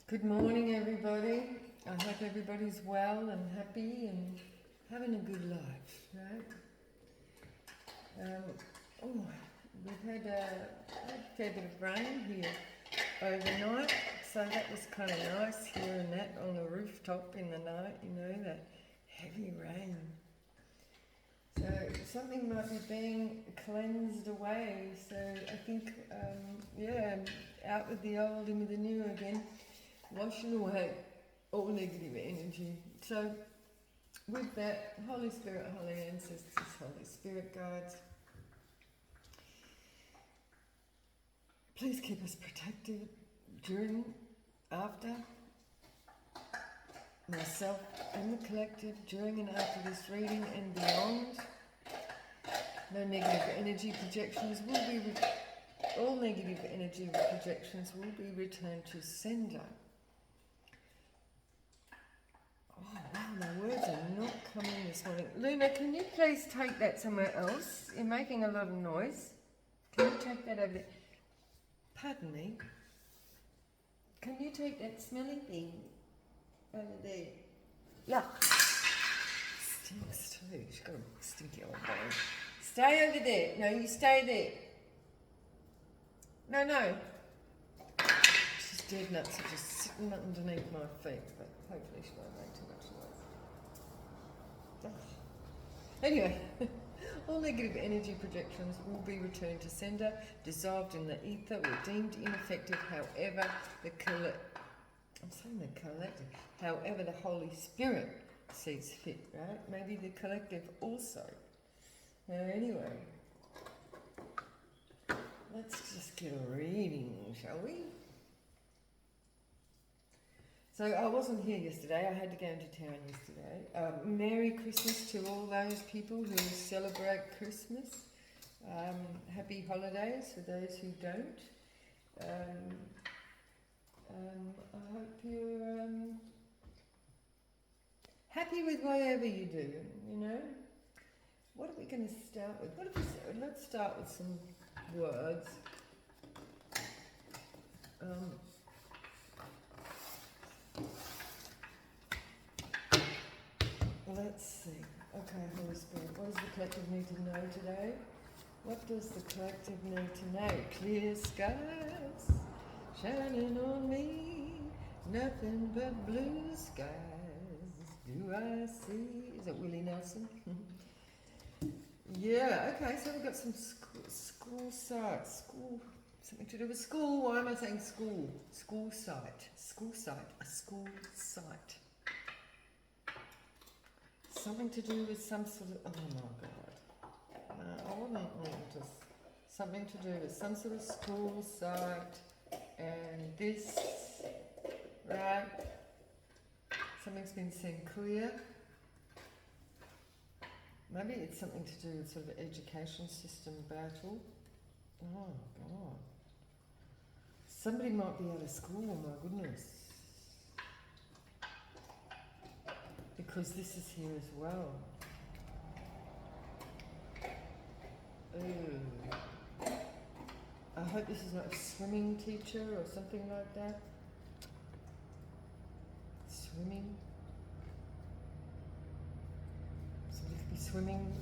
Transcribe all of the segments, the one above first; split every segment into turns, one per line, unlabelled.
Good morning, everybody. I hope everybody's well and happy and having a good life, right? We've had a fair bit of rain here overnight, so that was kind of nice hearing that on the rooftop in the night, that heavy rain. So something might be being cleansed away, so I think, out with the old, in with the new again. Washing away all negative energy. So with that, Holy Spirit, Holy Ancestors, Holy Spirit Guides, please keep us protected during, after, myself and the collective, during and after this reading and beyond. No negative energy projections will be, all negative energy projections will be returned to sender. Oh wow, my words are not coming this morning. Luna, can you please take that somewhere else? You're making a lot of noise. Can you take that over there? Pardon me. Can you take that smelly thing over there? Yuck. Stinks too. She's got a stinky old bone. Stay over there. No, you stay there. No. She's dead nuts are just sitting underneath my feet, but hopefully she won't make too much noise. Anyway, all negative energy projections will be returned to sender, dissolved in the ether, or deemed ineffective. However, the Holy Spirit sees fit, right? Maybe the collective also. Anyway, let's just get a reading, shall we? So I wasn't here yesterday, I had to go into town yesterday. Merry Christmas to all those people who celebrate Christmas. Happy holidays for those who don't. I hope you're happy with whatever you do, What are we going to start with? Let's start with some words. Let's see. Okay, Holy Spirit, what does the collective need to know today? What does the collective need to know? Clear skies shining on me, nothing but blue skies do I see. Is that Willie Nelson? Yeah, okay, so we've got some school sites. Something to do with school. Why am I saying school? School site. A school site. Something to do with some sort of, oh my God. No, I wouldn't want to. Something to do with some sort of school site and this, right? Something's been seen clear. Maybe it's something to do with sort of education system battle. Oh God. Somebody might be out of school, my goodness. Because this is here as well. Ooh. I hope this is not a swimming teacher or something like that. Swimming. Somebody could be swimming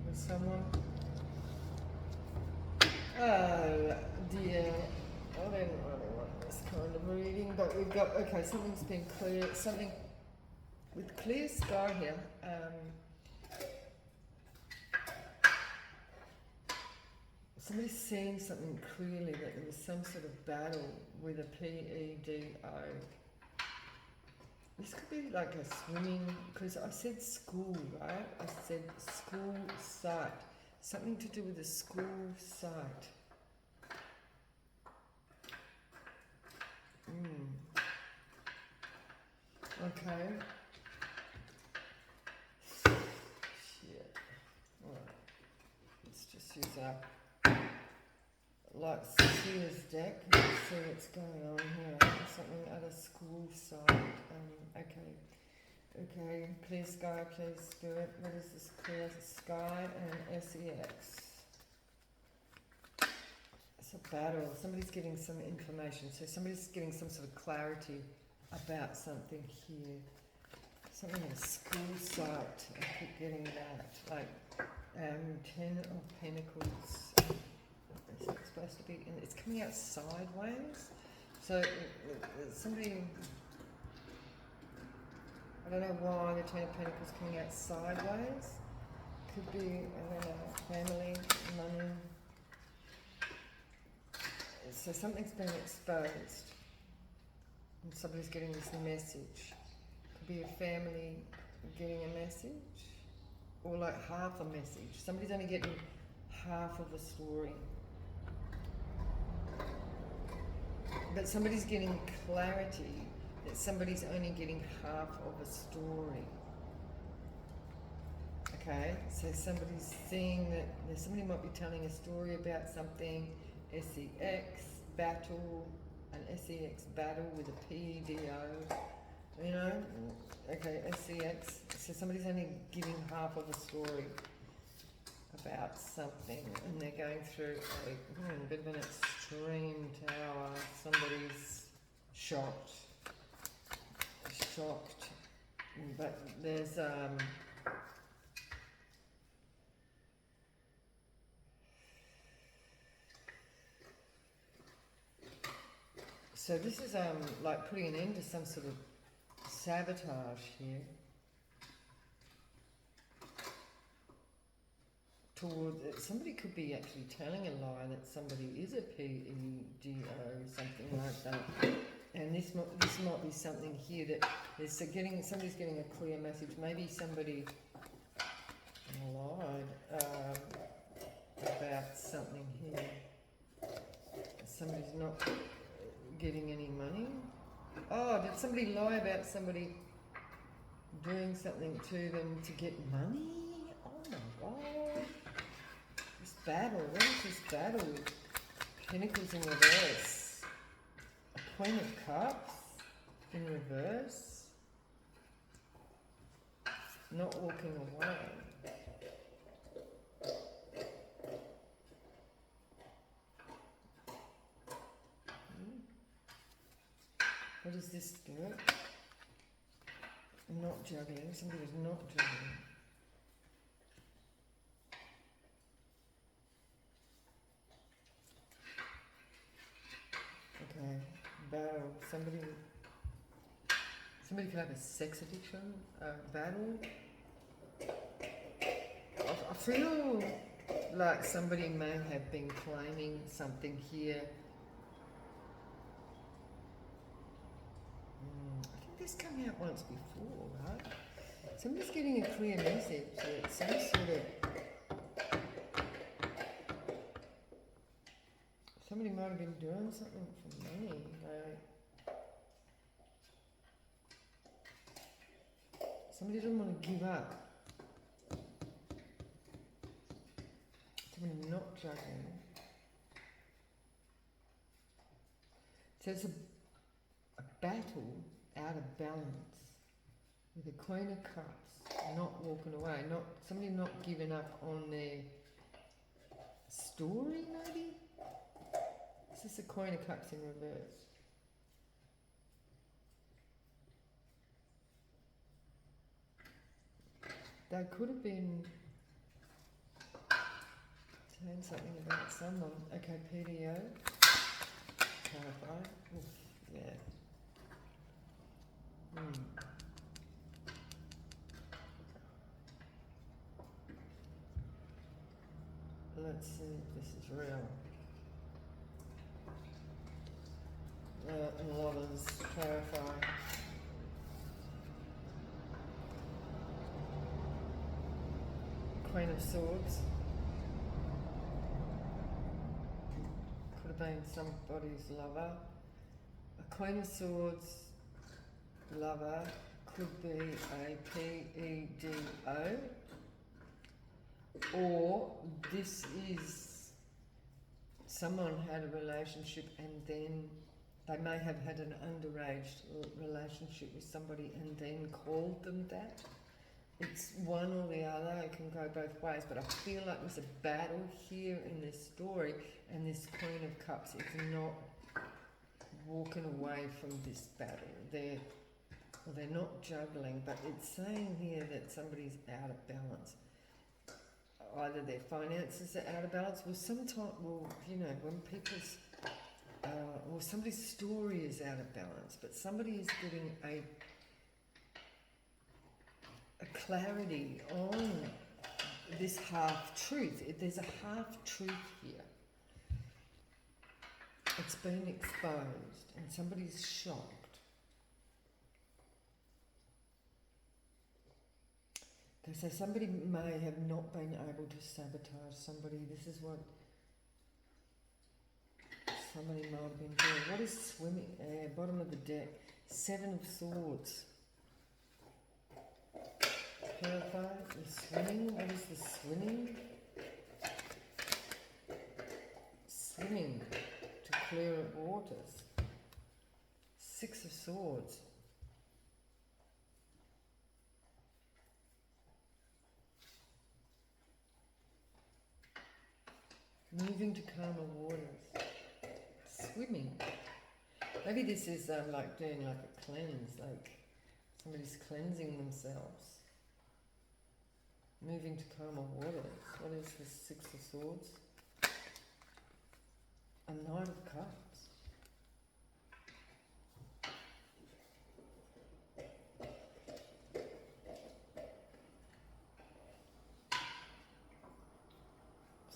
with someone. Oh dear. I don't really want this kind of reading, but we've got, okay, something's been clear. Something with clear sky here. Somebody's seeing something clearly, that there was some sort of battle with a PEDO. This could be like a swimming, because I said school, right? I said school site. Something to do with a school site. Okay. Shit. Alright. Let's just use our like Sears deck. Let's see what's going on here. Something at a school site. Okay. Clear sky, please, Spirit. What is this? Clear sky and SEX. It's a battle. Somebody's getting some information. So somebody's getting some sort of clarity about something here. Something in a school site. I keep getting that. Like Ten of Pentacles. It's not supposed to be. It's coming out sideways. So somebody. I don't know why the Ten of Pentacles coming out sideways. Could be, I don't know, family, money. So something's been exposed. And somebody's getting this message. Could be a family getting a message. Or like half a message. Somebody's only getting half of a story. But somebody's getting clarity that somebody's only getting half of a story. Okay, so somebody's seeing that somebody might be telling a story about something, SEX battle, an SEX battle with a PEDO, you know, okay, SEX, so somebody's only giving half of a story about something, and they're going through a bit of an extreme tower. Somebody's shocked, but there's so this is like putting an end to some sort of sabotage here. Somebody could be actually telling a lie that somebody is a PEDO or something like that. And this might be something here that is somebody's getting a clear message. Maybe somebody lied about something here. Somebody's not getting any money. Oh, did somebody lie about somebody doing something to them to get money? Oh my God. This battle, what is this battle with Pentacles in reverse? A Queen of Cups in reverse. Not walking away. What does this do? Not juggling. Somebody was not juggling. Okay, battle. Somebody could have a sex addiction, battle. I feel like somebody may have been claiming something here. This came out once before, right? Somebody's getting a clear message that some sort of... Somebody might have been doing something for money. Somebody doesn't want to give up. Somebody not juggling. So it's a battle out of balance with the Queen of Cups, not walking away, somebody not giving up on their story, maybe? This is the Queen of Cups in reverse. They could have been saying something about someone. Okay, PDO. Clarify. Oof, yeah. Let's see if this is real. And Lovers, clarify. Queen of Swords. Could have been somebody's lover. A Queen of Swords lover could be a PEDO, or this is someone had a relationship and then they may have had an underage relationship with somebody and then called them that. it's one or the other, it can go both ways, but I feel like there's a battle here in this story, and this Queen of Cups is not walking away from this battle. They're not juggling, but it's saying here that somebody's out of balance. Either their finances are out of balance, or sometimes, well, you know, when people's, or somebody's story is out of balance, but somebody is getting a clarity on this half-truth. There's a half-truth here. It's been exposed, and somebody's shocked. Okay, so somebody may have not been able to sabotage somebody. This is what somebody might have been doing. What is swimming? Bottom of the deck. 7 of Swords. Clarify the swimming. What is the swimming? Swimming to clear waters. 6 of Swords. Moving to calmer waters. Swimming. Maybe this is like doing like a cleanse, like somebody's cleansing themselves. Moving to calmer waters. What is the 6 of Swords? A Knight of Cups.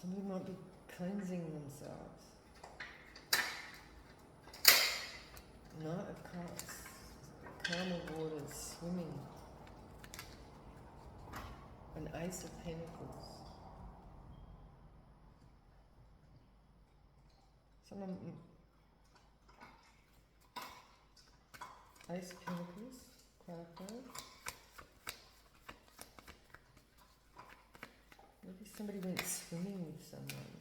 Somebody might be cleansing themselves. Knight of Cups. Calmer waters. Swimming. An Ace of Pentacles. Someone. Ace of Pentacles. Clarify. Maybe somebody went swimming with someone.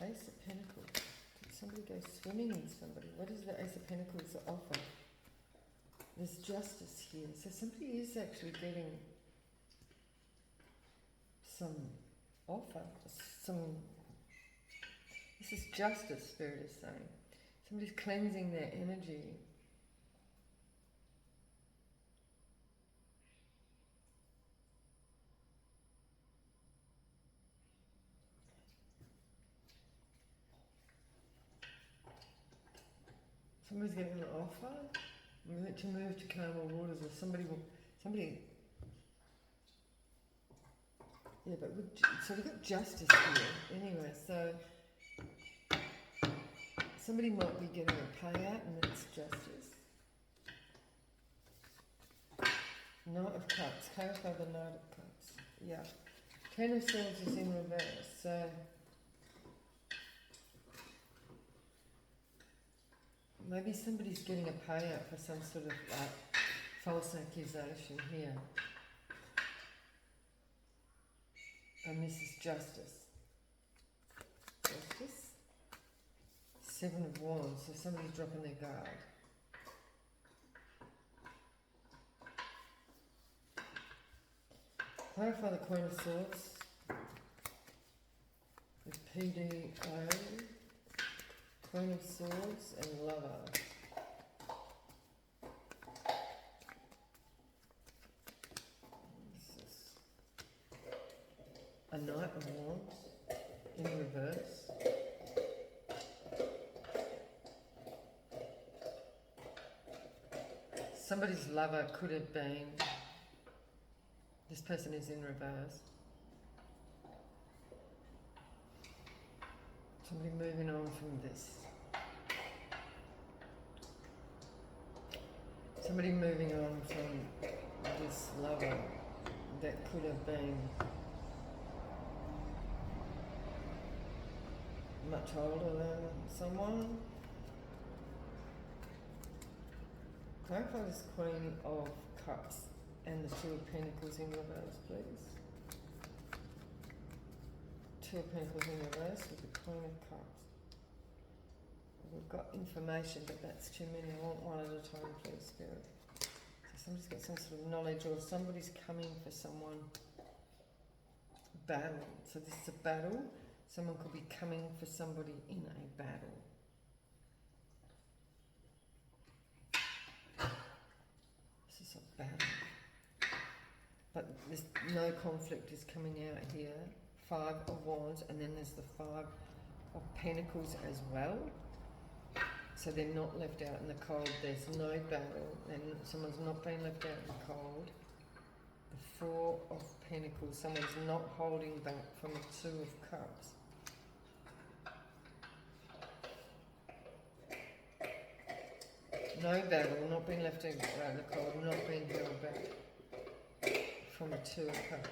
Ace of Pentacles. Did somebody go swimming with somebody? What does the Ace of Pentacles offer? There's justice here. So somebody is actually getting some offer. This is justice, Spirit is saying. Somebody's cleansing their energy. Somebody's getting an offer to move to calmer waters, or somebody. Yeah, but so we've got justice here. Anyway, so somebody might be getting a payout, and that's justice. Knight of Cups. Clarify the Knight of Cups. Yeah. 10 of Swords is in reverse, so. Maybe somebody's getting a payout for some sort of false accusation here. And this is justice. Justice. 7 of Wands, so somebody's dropping their guard. Clarify the Queen of Swords. With PDO. Queen of Swords and Lover. This is a Knight of Wands in reverse. Somebody's lover could have been, this person is in reverse. Somebody moving on from this. Somebody moving on from this lover that could have been much older than someone. Clarify this Queen of Cups and the 2 of Pentacles in reverse, please. 2 of Pentacles in reverse with the Queen of Cups. We've got information, but that's too many. I want one at a time, please, Spirit. So somebody's got some sort of knowledge, or somebody's coming for someone. Battle. So this is a battle. Someone could be coming for somebody in a battle. This is a battle. But there's no conflict is coming out here. 5 of Wands, and then there's the 5 of Pentacles as well. So they're not left out in the cold. There's no battle, and someone's not been left out in the cold. The 4 of Pentacles, someone's not holding back from the 2 of Cups. No battle, not being left out in the cold, not being held back from the 2 of Cups.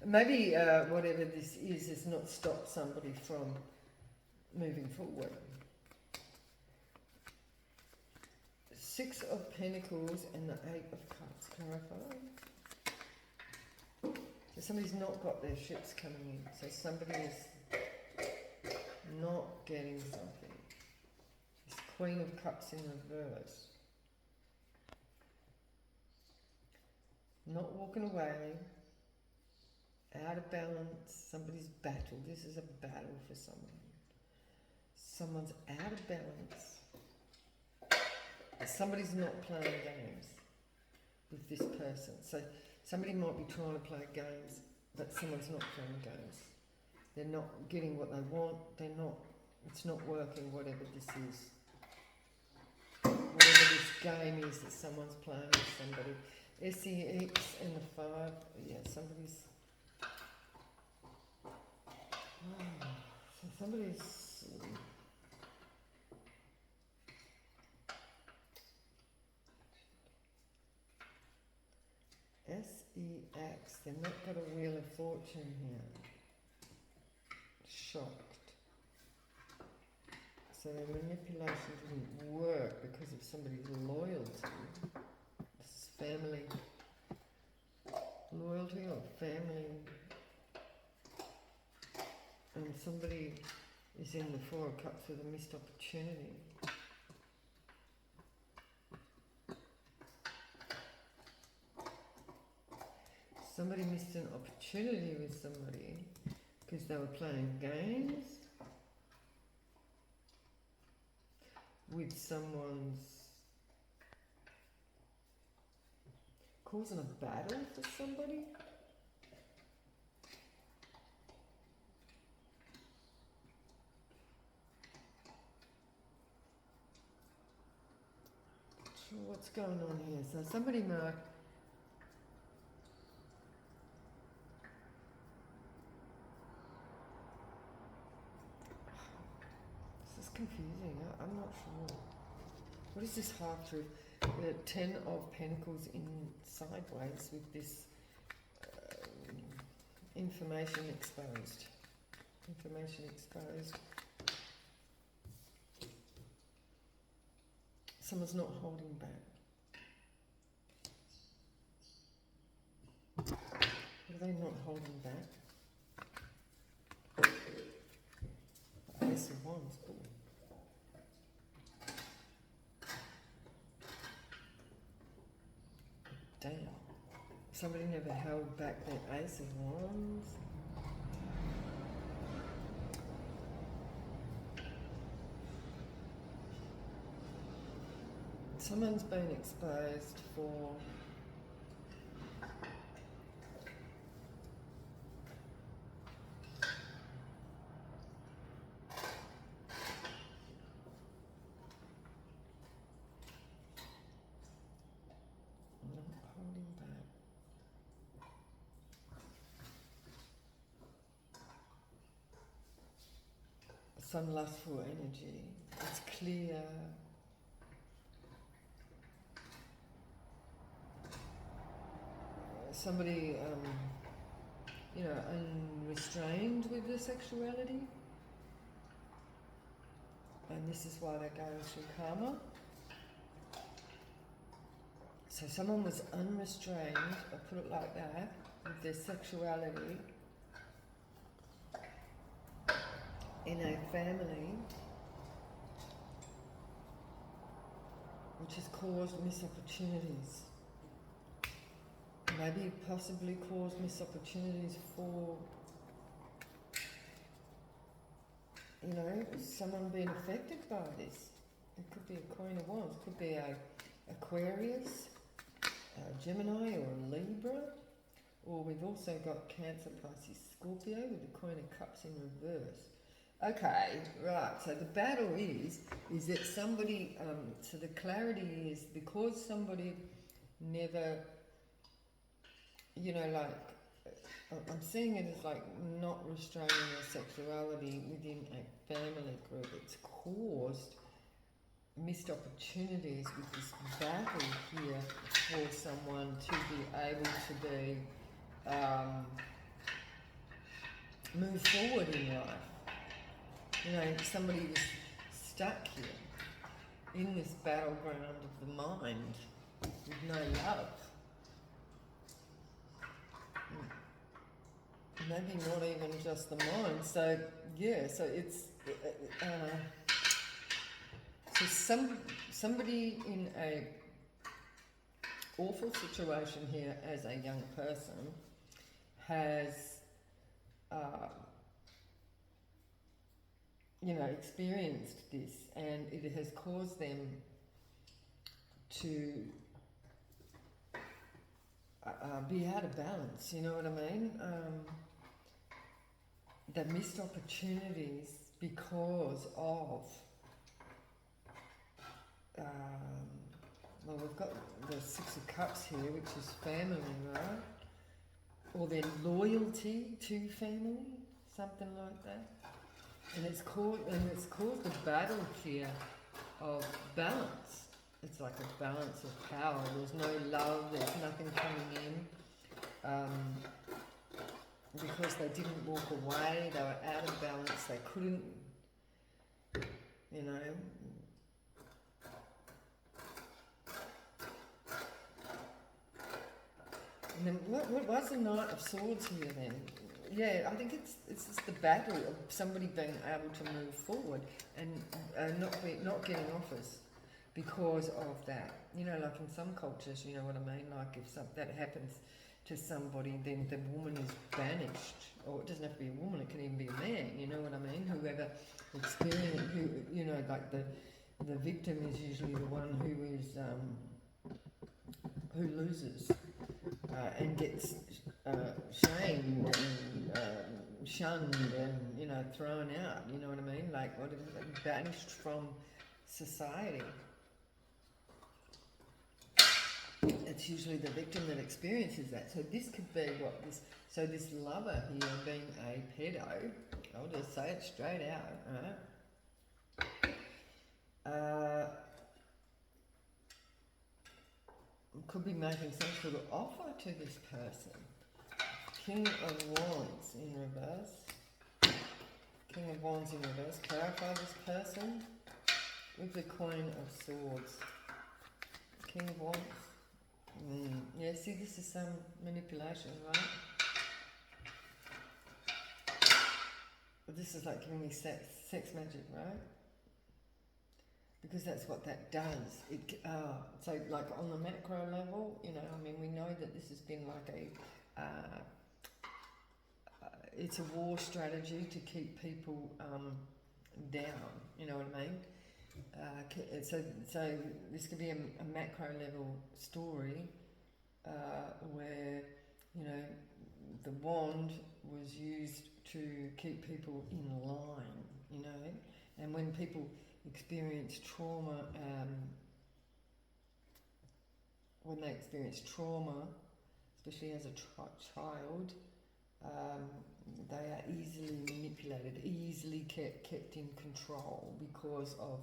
Maybe whatever this is not stopped somebody from moving forward. 6 of Pentacles and the 8 of Cups, clarify. So somebody's not got their ships coming in. So somebody is not getting something. This Queen of Cups in reverse. Not walking away. Out of balance. Somebody's battle. This is a battle for someone. Someone's out of balance. Somebody's not playing games with this person. So somebody might be trying to play games, but someone's not playing games. They're not getting what they want. They're not. It's not working. Whatever this is. Whatever this game is that someone's playing with somebody. SEX and the 5. Yeah, somebody's. Oh, so somebody's. SEX, they've not got a Wheel of Fortune here. Shocked. So their manipulation didn't work because of somebody's loyalty. This is family. Loyalty or family. And somebody is in the 4 of Cups with a missed opportunity. Somebody missed an opportunity with somebody because they were playing games with someone's causing a battle for somebody. Not sure what's going on here. So somebody might. Confusing, I'm not sure. What is this half truth? The 10 of Pentacles in sideways with this information exposed. Information exposed. Someone's not holding back. What are they not holding back? Ace of Wands. Ooh. Damn. Somebody never held back their Ace of Wands. Someone's been exposed for some lustful energy. It's clear. Somebody, unrestrained with their sexuality. And this is why they're going through karma. So someone was unrestrained, I'll put it like that, with their sexuality. in a family which has caused missed opportunities. Maybe possibly caused missed opportunities for, you know, someone being affected by this. It could be a Queen of Wands, could be a Aquarius, a Gemini or a Libra, or we've also got Cancer, Pisces, Scorpio with the Queen of Cups in reverse. Okay, right, so the battle is that somebody, so the clarity is because somebody never, you know, like, I'm seeing it as like not restraining their sexuality within a family group. It's caused missed opportunities with this battle here for someone to be able to be, move forward in life. You know, somebody was stuck here in this battleground of the mind with no love. Maybe not even just the mind. So yeah, so it's so somebody in a awful situation here as a young person has you know, experienced this, and it has caused them to be out of balance, you know what I mean? They missed opportunities because of, well, we've got the Six of Cups here, which is family, right? Or their loyalty to family, something like that. And it's caused a battle here of balance. It's like a balance of power. There's no love, there's nothing coming in. Because they didn't walk away, they were out of balance, they couldn't, you know. And then what's the Knight of Swords here then? Yeah, I think it's just the battle of somebody being able to move forward and not getting offers because of that. You know, like in some cultures, you know what I mean? Like if that happens to somebody, then the woman is banished. Or it doesn't have to be a woman, it can even be a man, you know what I mean? Whoever experienced, who, you know, like the victim is usually the one who is, who loses and gets shamed and shunned and, you know, thrown out, you know what I mean? Like, what is it? Banished from society. It's usually the victim that experiences that. So this could be what this. So this lover here being a pedo, I'll just say it straight out. Right? Could be making some sort of offer to this person. King of Wands in reverse. King of Wands in reverse. Clarify this person with the Queen of Swords. King of Wands. Yeah, see, this is some manipulation, right? But this is like giving me sex magic, right? Because that's what that does. So like on the macro level, you know, I mean, we know that this has been like it's a war strategy to keep people down, you know what I mean? So this could be a macro level story where, you know, the wand was used to keep people in line, you know, and when people experience trauma, when they experience trauma, especially as a child, they are easily manipulated, easily kept in control because of,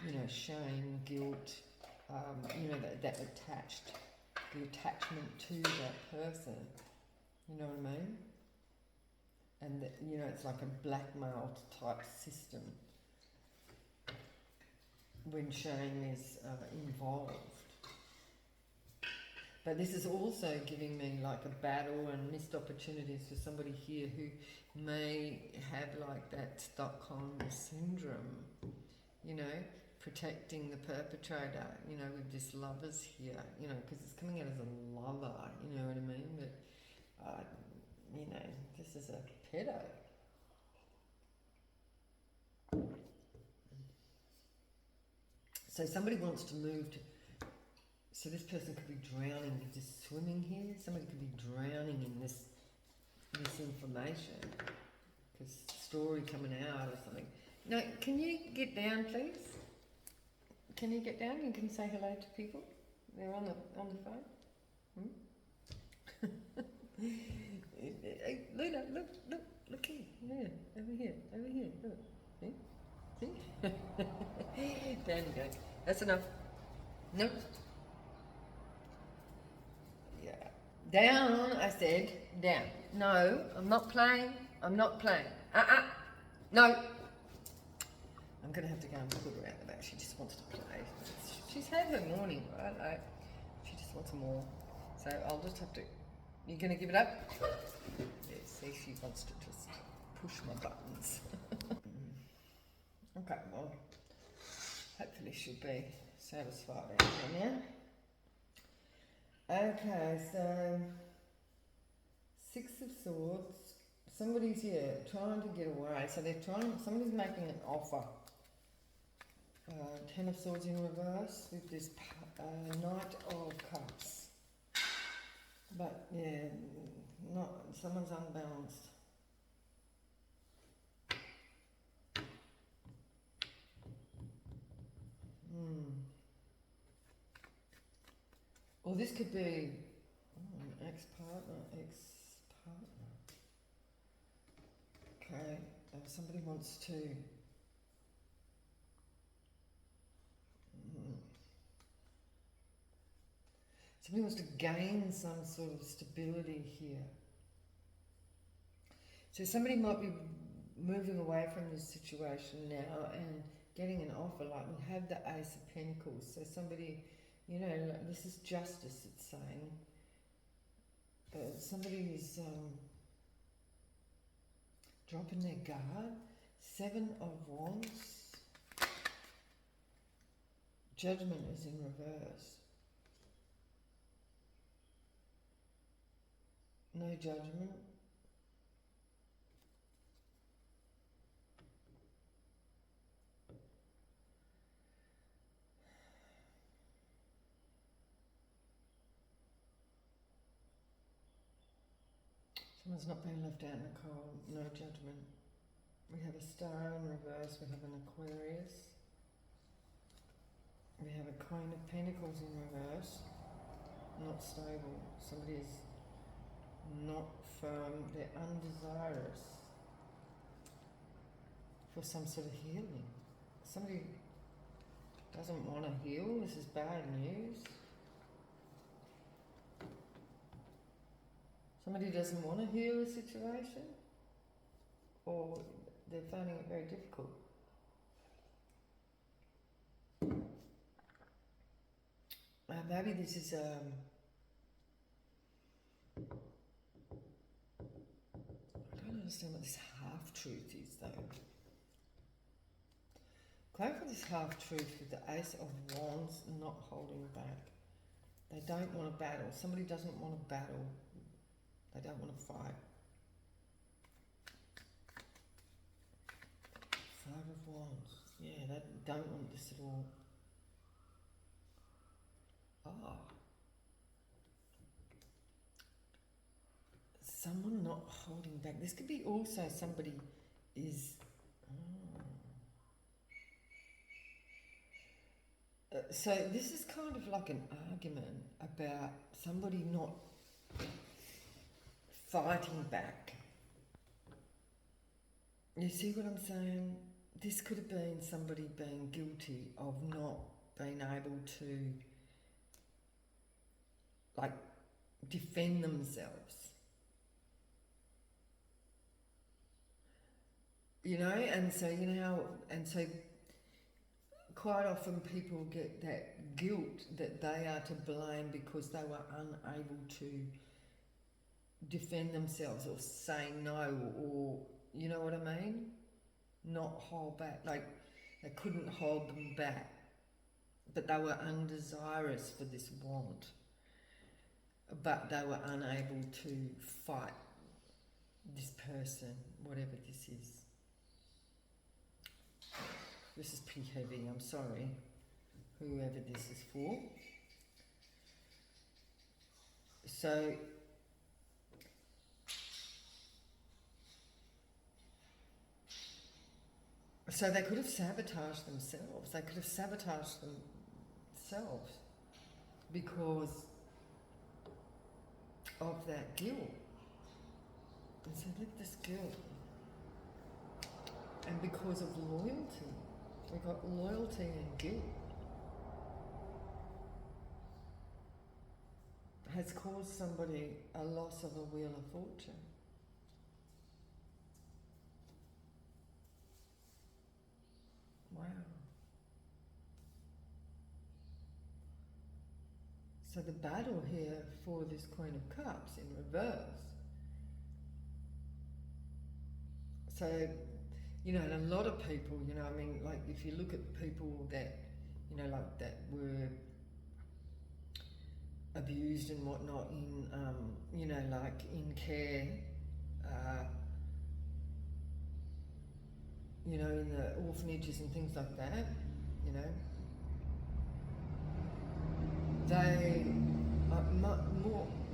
you know, shame, guilt, you know, that the attachment to that person, you know what I mean? And, you know, it's like a blackmail type system when shame is involved. But this is also giving me like a battle and missed opportunities for somebody here who may have like that Stockholm syndrome, you know, protecting the perpetrator, you know, with this lovers here, you know, because it's coming out as a lover, you know what I mean? But, you know, this is a pedo. So somebody wants to move to, so this person could be drowning, just swimming here. Somebody could be drowning in this information, because story coming out or something. No, can you get down, please? Can you get down? You can say hello to people. They're on the phone. Hey, Luna, look here. Yeah, over here. Look. See? Down you go. That's enough. Nope. Yeah. Down, I said. Down. No, I'm not playing. No. I'm going to have to go and put her out the back. She just wants to play. She's had her morning, right? Like, she just wants more. So I'll just have to... You're going to give it up? Yeah, see, she wants to just push my buttons. Okay, well, hopefully she'll be satisfied out there now. Okay, so 6 of Swords. Somebody's here trying to get away. So somebody's making an offer. 10 of Swords in reverse with this Knight of Cups. But yeah, someone's unbalanced. Or this could be an ex-partner. Okay, somebody wants to... Somebody wants to gain some sort of stability here. So somebody might be moving away from this situation now and getting an offer. Like we have the Ace of Pentacles. So somebody, you know, like this is justice, it's saying. Somebody is dropping their guard. 7 of Wands. Judgment is in reverse. No judgment. Someone's not being left out in the cold. No judgment. We have a Star in reverse. We have an Aquarius. We have a Queen of Pentacles in reverse. Not stable. Somebody is not firm. They're undesirous for some sort of healing. Somebody doesn't want to heal. This is bad news. Somebody doesn't want to heal a situation, or they're finding it very difficult. Maybe this is I don't understand what this half-truth is though. Go for this half-truth with the Ace of Wands not holding back. They don't want to battle. Somebody doesn't want to battle. They don't want to fight. 5 of Wands. Yeah, they don't want this at all. Ah. Someone not holding back. This could be also somebody is... so this is kind of like an argument about somebody not fighting back. You see what I'm saying? This could have been somebody being guilty of not being able to, like, defend themselves. You know, and so, you know, and so quite often people get that guilt that they are to blame because they were unable to defend themselves or say no, or you know what I mean? Not hold back, like they couldn't hold them back, but they were undesirous for this want, but they were unable to fight this person, whatever this is. This is pretty heavy, I'm sorry, whoever this is for. So they could have sabotaged themselves. They could have sabotaged themselves because of that guilt. And so look at this guilt. And because of loyalty. We've got loyalty and guilt. Has caused somebody a loss of a wheel of fortune. Wow. So the battle here for this Queen of Cups in reverse. So, you know, and a lot of people, you know, I mean, like if you look at people that, you know, like that were abused and whatnot in, you know, like in care, you know, in the orphanages and things like that, you know, they,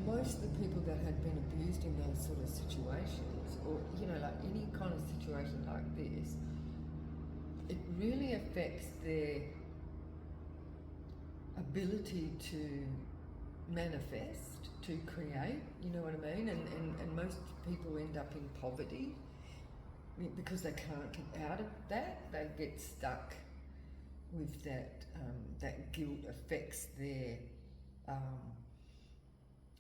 most of the people that had been abused in those sort of situations, or, you know, like any kind of situation like this, it really affects their ability to manifest, to create, you know what I mean? And most people end up in poverty because they can't get out of that. They get stuck with that. That guilt affects their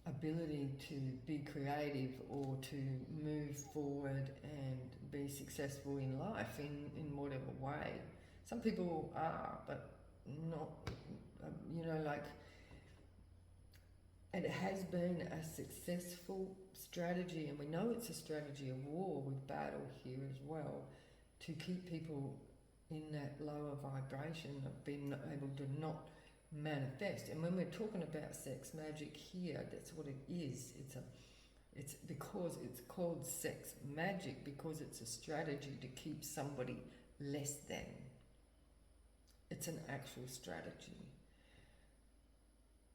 ability to be creative or to move forward and be successful in life in whatever way. Some people are, but not, you know, like, and it has been a successful strategy, and we know it's a strategy of war with battle here as well, to keep people in that lower vibration of being able to not manifest. And when we're talking about sex magic here, that's what it is. It's because it's called sex magic, because it's a strategy to keep somebody less than. It's an actual strategy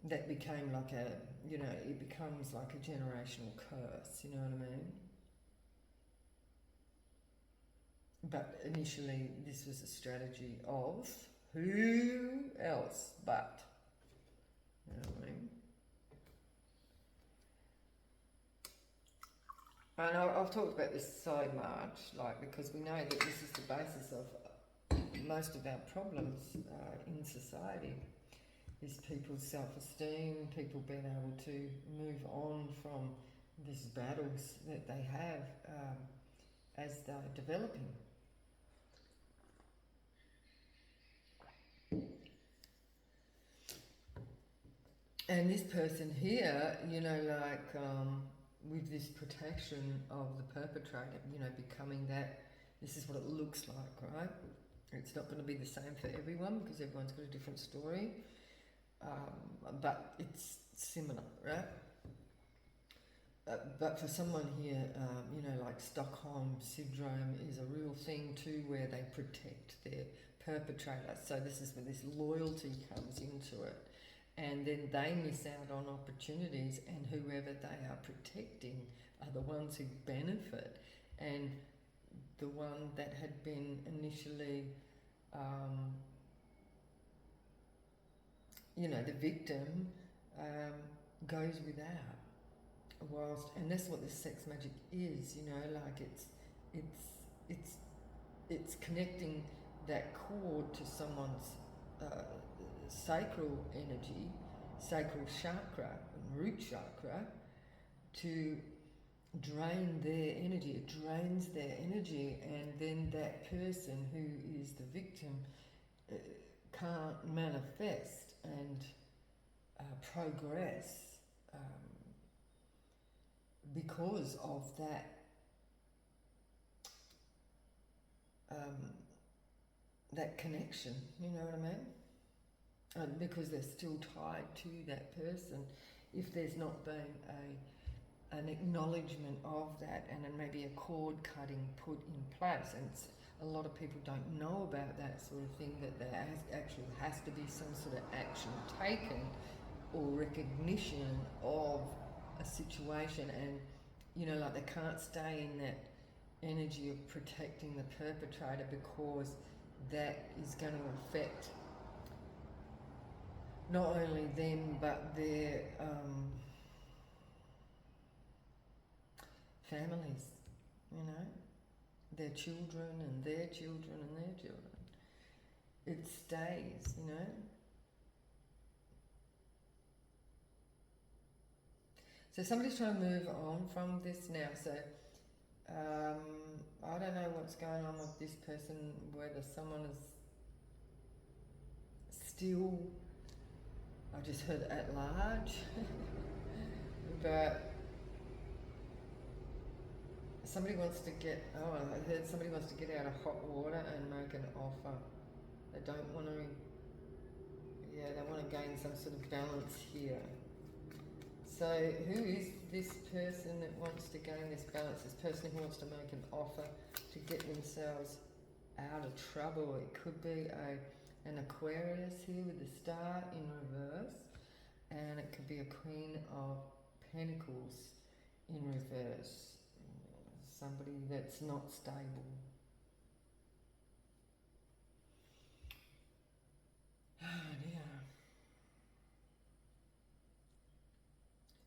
that became like a, you know, it becomes like a generational curse, you know what I mean? But initially this was a strategy of who else but, you know what I mean? And I've talked about this so much, like, because we know that this is the basis of most of our problems in society, is people's self-esteem, people being able to move on from these battles that they have as they're developing. And this person here, you know, like with this protection of the perpetrator, you know, becoming that, this is what it looks like, right? It's not going to be the same for everyone because everyone's got a different story, but it's similar, right? But for someone here, you know, like Stockholm Syndrome is a real thing too, where they protect their perpetrator. So this is where this loyalty comes into it. And then they miss out on opportunities, and whoever they are protecting are the ones who benefit. And the one that had been initially, you know, the victim, goes without. Whilst, and that's what this sex magic is, you know, like it's connecting that cord to someone's sacral energy, sacral chakra, root chakra, to drain their energy. It drains their energy, and then that person who is the victim can't manifest and progress because of that connection, you know what I mean? And because they're still tied to that person, if there's not been an acknowledgement of that and then maybe a cord cutting put in place, and a lot of people don't know about that sort of thing, that there actually has to be some sort of action taken or recognition of a situation, and you know, like they can't stay in that energy of protecting the perpetrator because that is going to affect not only them but their families, you know, their children and their children and their children. It stays, you know. So somebody's trying to move on from this now. So I don't know what's going on with this person, whether someone is still, I just heard at large, but somebody wants to get, I heard somebody wants to get out of hot water and make an offer. They don't want to, they want to gain some sort of balance here. So who is this person that wants to gain this balance? This person who wants to make an offer to get themselves out of trouble. It could be an Aquarius here with the star in reverse, and it could be a Queen of Pentacles in reverse. Somebody that's not stable. Oh dear.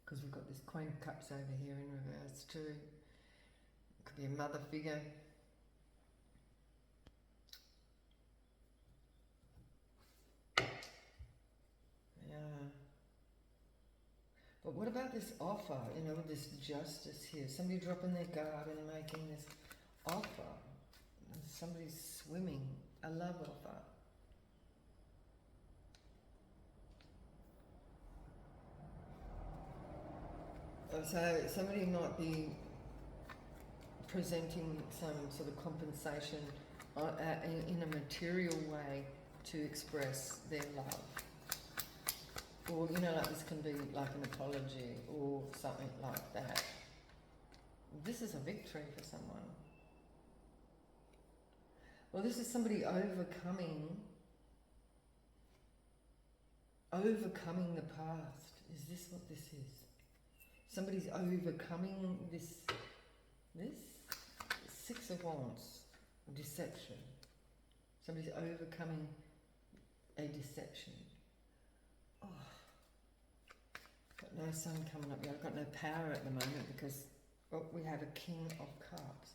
Because we've got this Queen of Cups over here in reverse too. It could be a mother figure. Yeah. But what about this offer, you know, with this justice here? Somebody dropping their guard and making this offer. Somebody's swimming, a love offer. So somebody might be presenting some sort of compensation in a material way to express their love. Or, you know, like this can be like an apology or something like that. This is a victory for someone. Well, this is somebody overcoming the past. Is this what this is? Somebody's overcoming this Six of Wands, deception. Somebody's overcoming a deception. Oh, got no sun coming up yet. I've got no power at the moment because we have a King of Cups.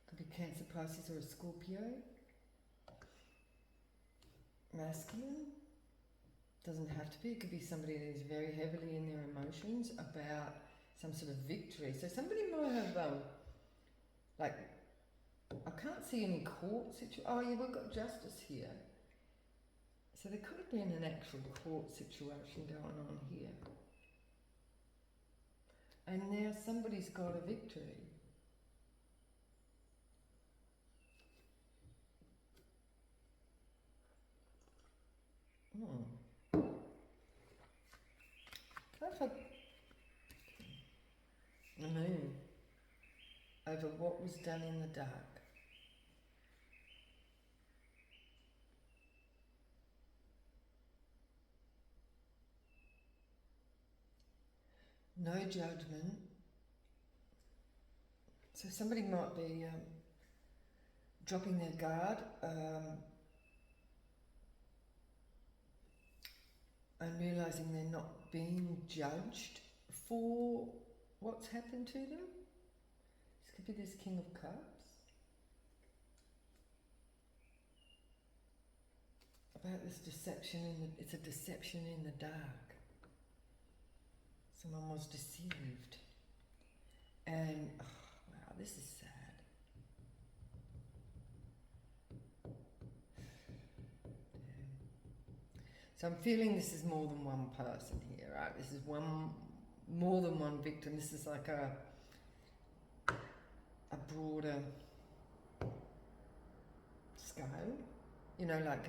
Could be Cancer, Pisces, or a Scorpio. Masculine. Doesn't have to be. It could be somebody that is very heavily in their emotions about some sort of victory. So somebody might have, like, I can't see any court situation. Oh, yeah, we've got justice here. So there could have been an actual court situation going on here. And now somebody's got a victory. The moon over what was done in the dark. No judgment. So somebody might be dropping their guard and realising they're not being judged for what's happened to them. This could be this King of Cups. About this deception it's a deception in the dark. Someone was deceived. And, oh, wow, this is sad. So I'm feeling this is more than one person here, right? This is more than one victim. This is like a broader scale. You know, like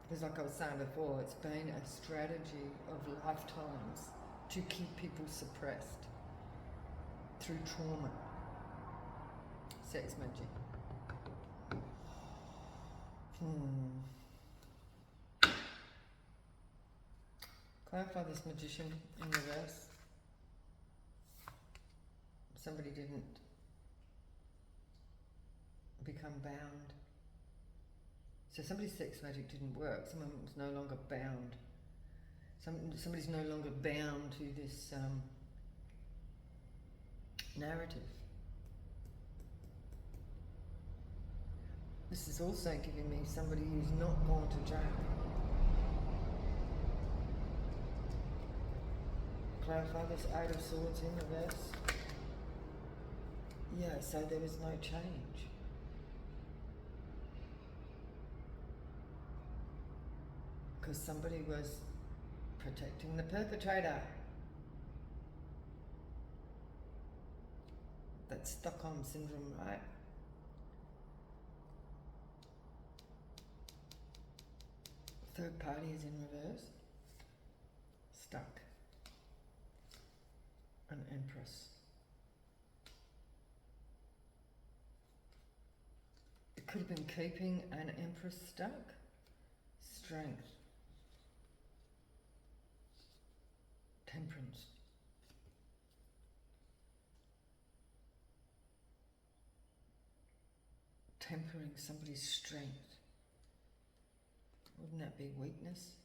because like I was saying before, it's been a strategy of lifetimes to keep people suppressed through trauma. Sex magic. Clarify this magician in reverse. Somebody didn't become bound. So somebody's sex magic didn't work. Someone was no longer bound. Somebody's no longer bound to this narrative. This is also giving me somebody who's not gone to jail. Clarify this Eight of Swords in reverse. Yeah, so there was no change. Because somebody was protecting the perpetrator. That's Stockholm Syndrome, right? Third party is in reverse. Stuck. An Empress. It could have been keeping an Empress stuck. Strength. Temperance. Tempering somebody's strength. Wouldn't that be weakness?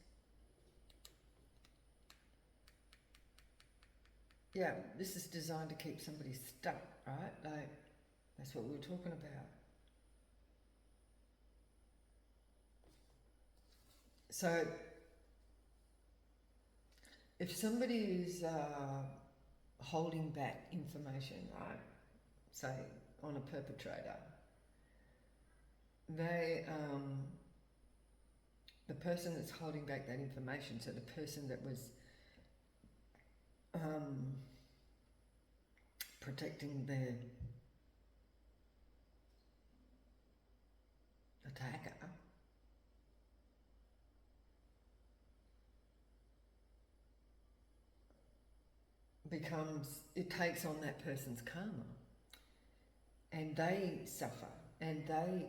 Yeah, this is designed to keep somebody stuck, right? Like, that's what we were talking about. So, if somebody is holding back information, right, say on a perpetrator, they, the person that's holding back that information, so the person that was protecting their attacker, it takes on that person's karma, and they suffer, and they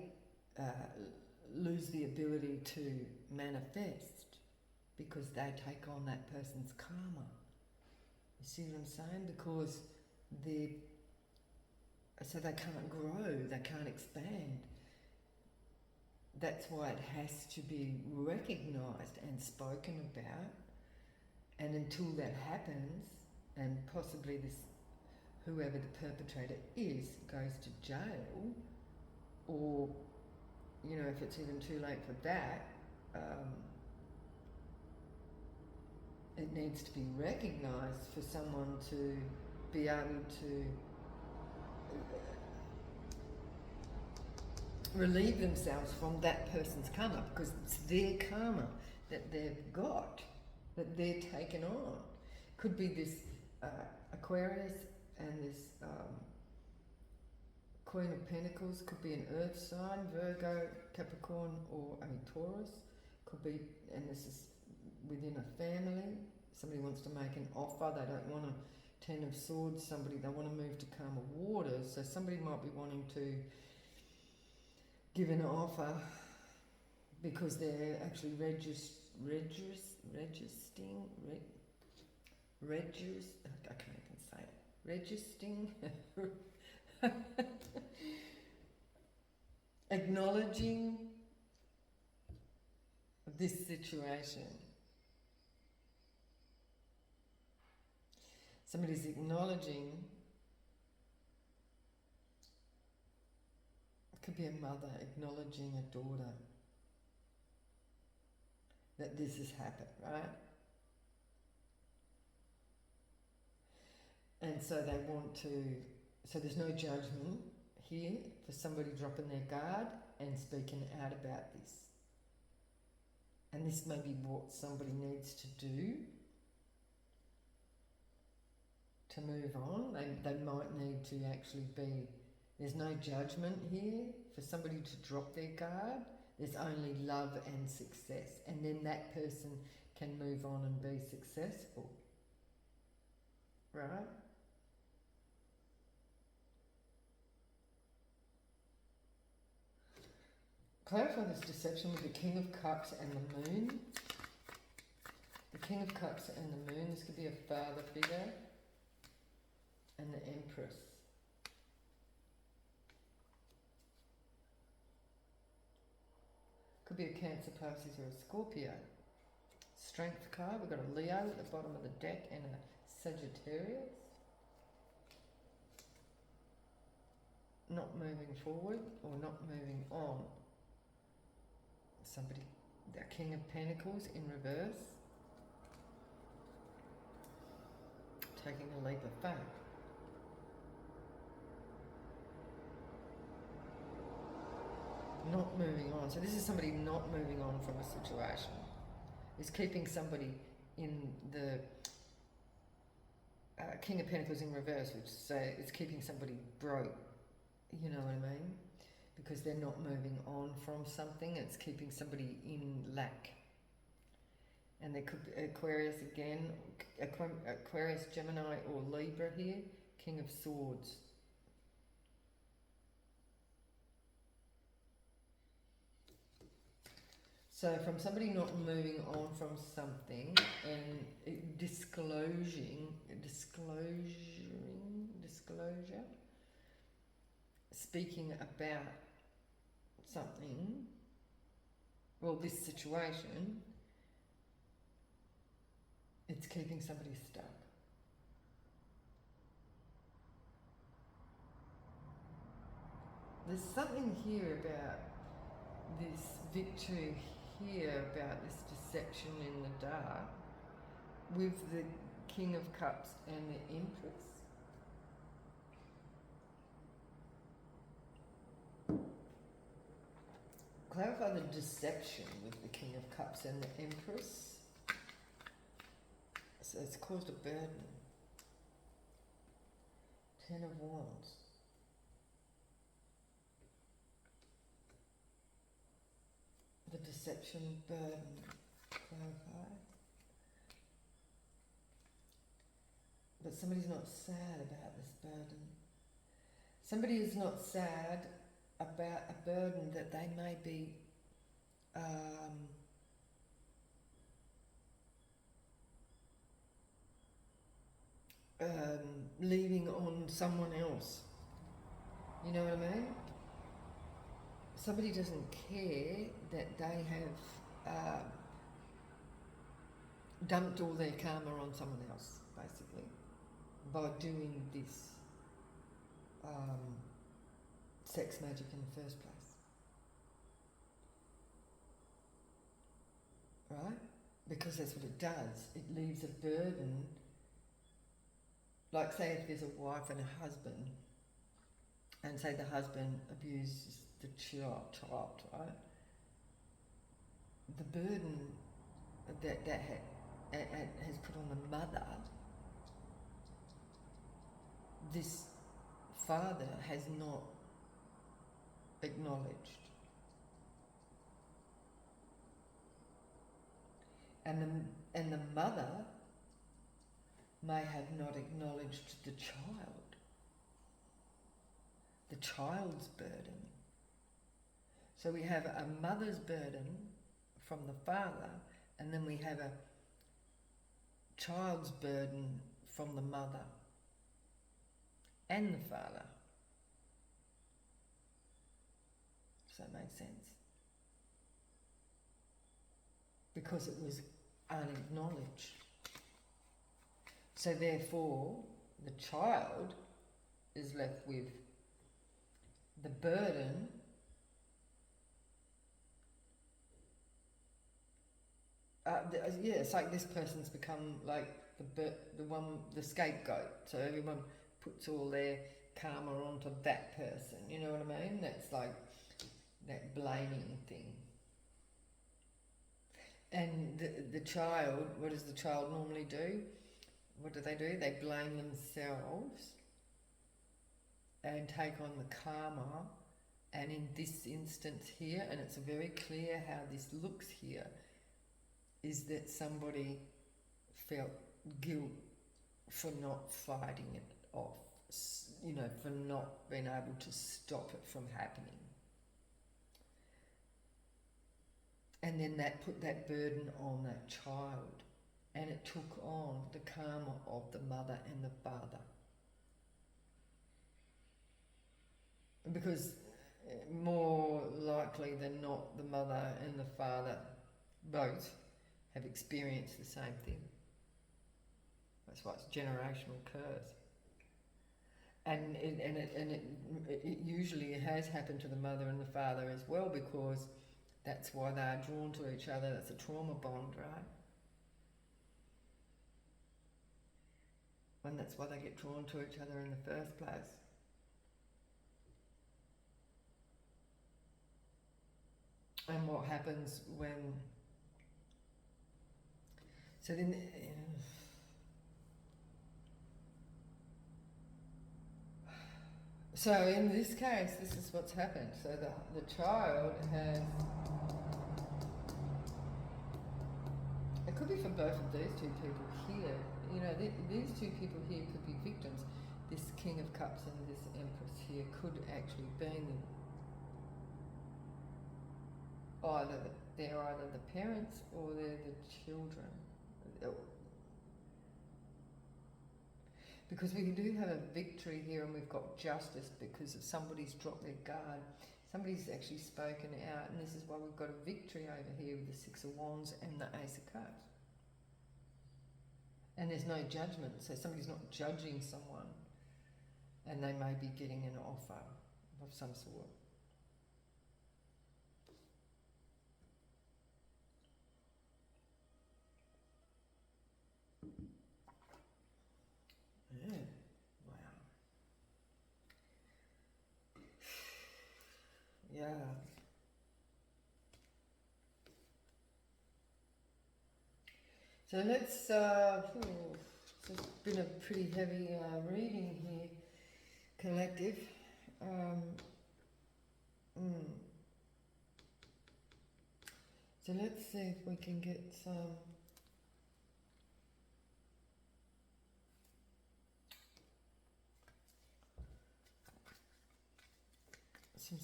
lose the ability to manifest because they take on that person's karma. You see what I'm saying? Because so they can't grow, they can't expand. That's why it has to be recognised and spoken about. And until that happens, and possibly whoever the perpetrator is goes to jail, or, you know, if it's even too late for that, it needs to be recognised for someone to be able to relieve themselves from that person's karma, because it's their karma that they've got, that they're taking on. Could be this Aquarius and this Queen of Pentacles, could be an Earth sign, Virgo, Capricorn, or Taurus. Could be, and this is within a family. Somebody wants to make an offer, they don't want a Ten of Swords, they want to move to calmer waters, so somebody might be wanting to give an offer because they're actually I can't even say it, registering, acknowledging this situation. Somebody's acknowledging, it could be a mother acknowledging a daughter that this has happened, right? And so they want to, so there's no judgment here for somebody dropping their guard and speaking out about this. And this may be what somebody needs to do to move on. They might need to actually be, there's no judgment here for somebody to drop their guard. There's only love and success. And then that person can move on and be successful. Right? Clarify this deception with the King of Cups and the Moon. The King of Cups and the Moon, this could be a father figure. And the Empress. Could be a Cancer, Pisces or a Scorpio. Strength card, we've got a Leo at the bottom of the deck and a Sagittarius. Not moving forward or not moving on. Somebody, the King of Pentacles in reverse. Taking a leap of faith. Not moving on. So this is somebody not moving on from a situation. It's keeping somebody in the King of Pentacles in reverse, which say it's keeping somebody broke. You know what I mean? Because they're not moving on from something. It's keeping somebody in lack. And there could be Aquarius again, Aquarius, Gemini or Libra here. King of Swords. So from somebody not moving on from something and disclosure, speaking about something, well, this situation, it's keeping somebody stuck. There's something here about this victory here, about this deception in the dark with the King of Cups and the Empress. Clarify the deception with the King of Cups and the Empress. So it's caused a burden. Ten of Wands. The deception, burden, clarify. But somebody's not sad about this burden. Somebody is not sad about a burden that they may be leaving on someone else. You know what I mean? Somebody doesn't care that they have dumped all their karma on someone else, basically, by doing this sex magic in the first place. Right? Because that's what it does. It leaves a burden. Like, say if there's a wife and a husband, and say the husband abuses the child, right? The burden that has put on the mother, this father has not acknowledged. And the mother may have not acknowledged the child's burden. So we have a mother's burden from the father, and then we have a child's burden from the mother and the father. Does that make sense? Because it was unacknowledged. So therefore, the child is left with the burden it's like this person's become like the scapegoat. So everyone puts all their karma onto that person. You know what I mean? That's like that blaming thing. And the child, what does the child normally do? What do? They blame themselves and take on the karma. And in this instance here, and it's very clear how this looks here, is that somebody felt guilt for not fighting it off, you know, for not being able to stop it from happening. And then that put that burden on that child, and it took on the karma of the mother and the father. Because more likely than not, the mother and the father both have experienced the same thing. That's why it's generational curse. And it usually has happened to the mother and the father as well, because that's why they are drawn to each other. That's a trauma bond, right? And that's why they get drawn to each other in the first place. And what happens when... So then... So in this case, this is what's happened. So the child has... It could be for both of these two people here. You know, these two people here could be victims. This King of Cups and this Empress here could actually be they're either the parents or they're the children. Because we do have a victory here, and we've got justice because of somebody's dropped their guard. Somebody's actually spoken out, and this is why we've got a victory over here with the Six of Wands and the Ace of Cups. And there's no judgment, so somebody's not judging someone, and they may be getting an offer of some sort. Yeah, wow. Yeah. So let's, it's been a pretty heavy reading here, collective. So let's see if we can get some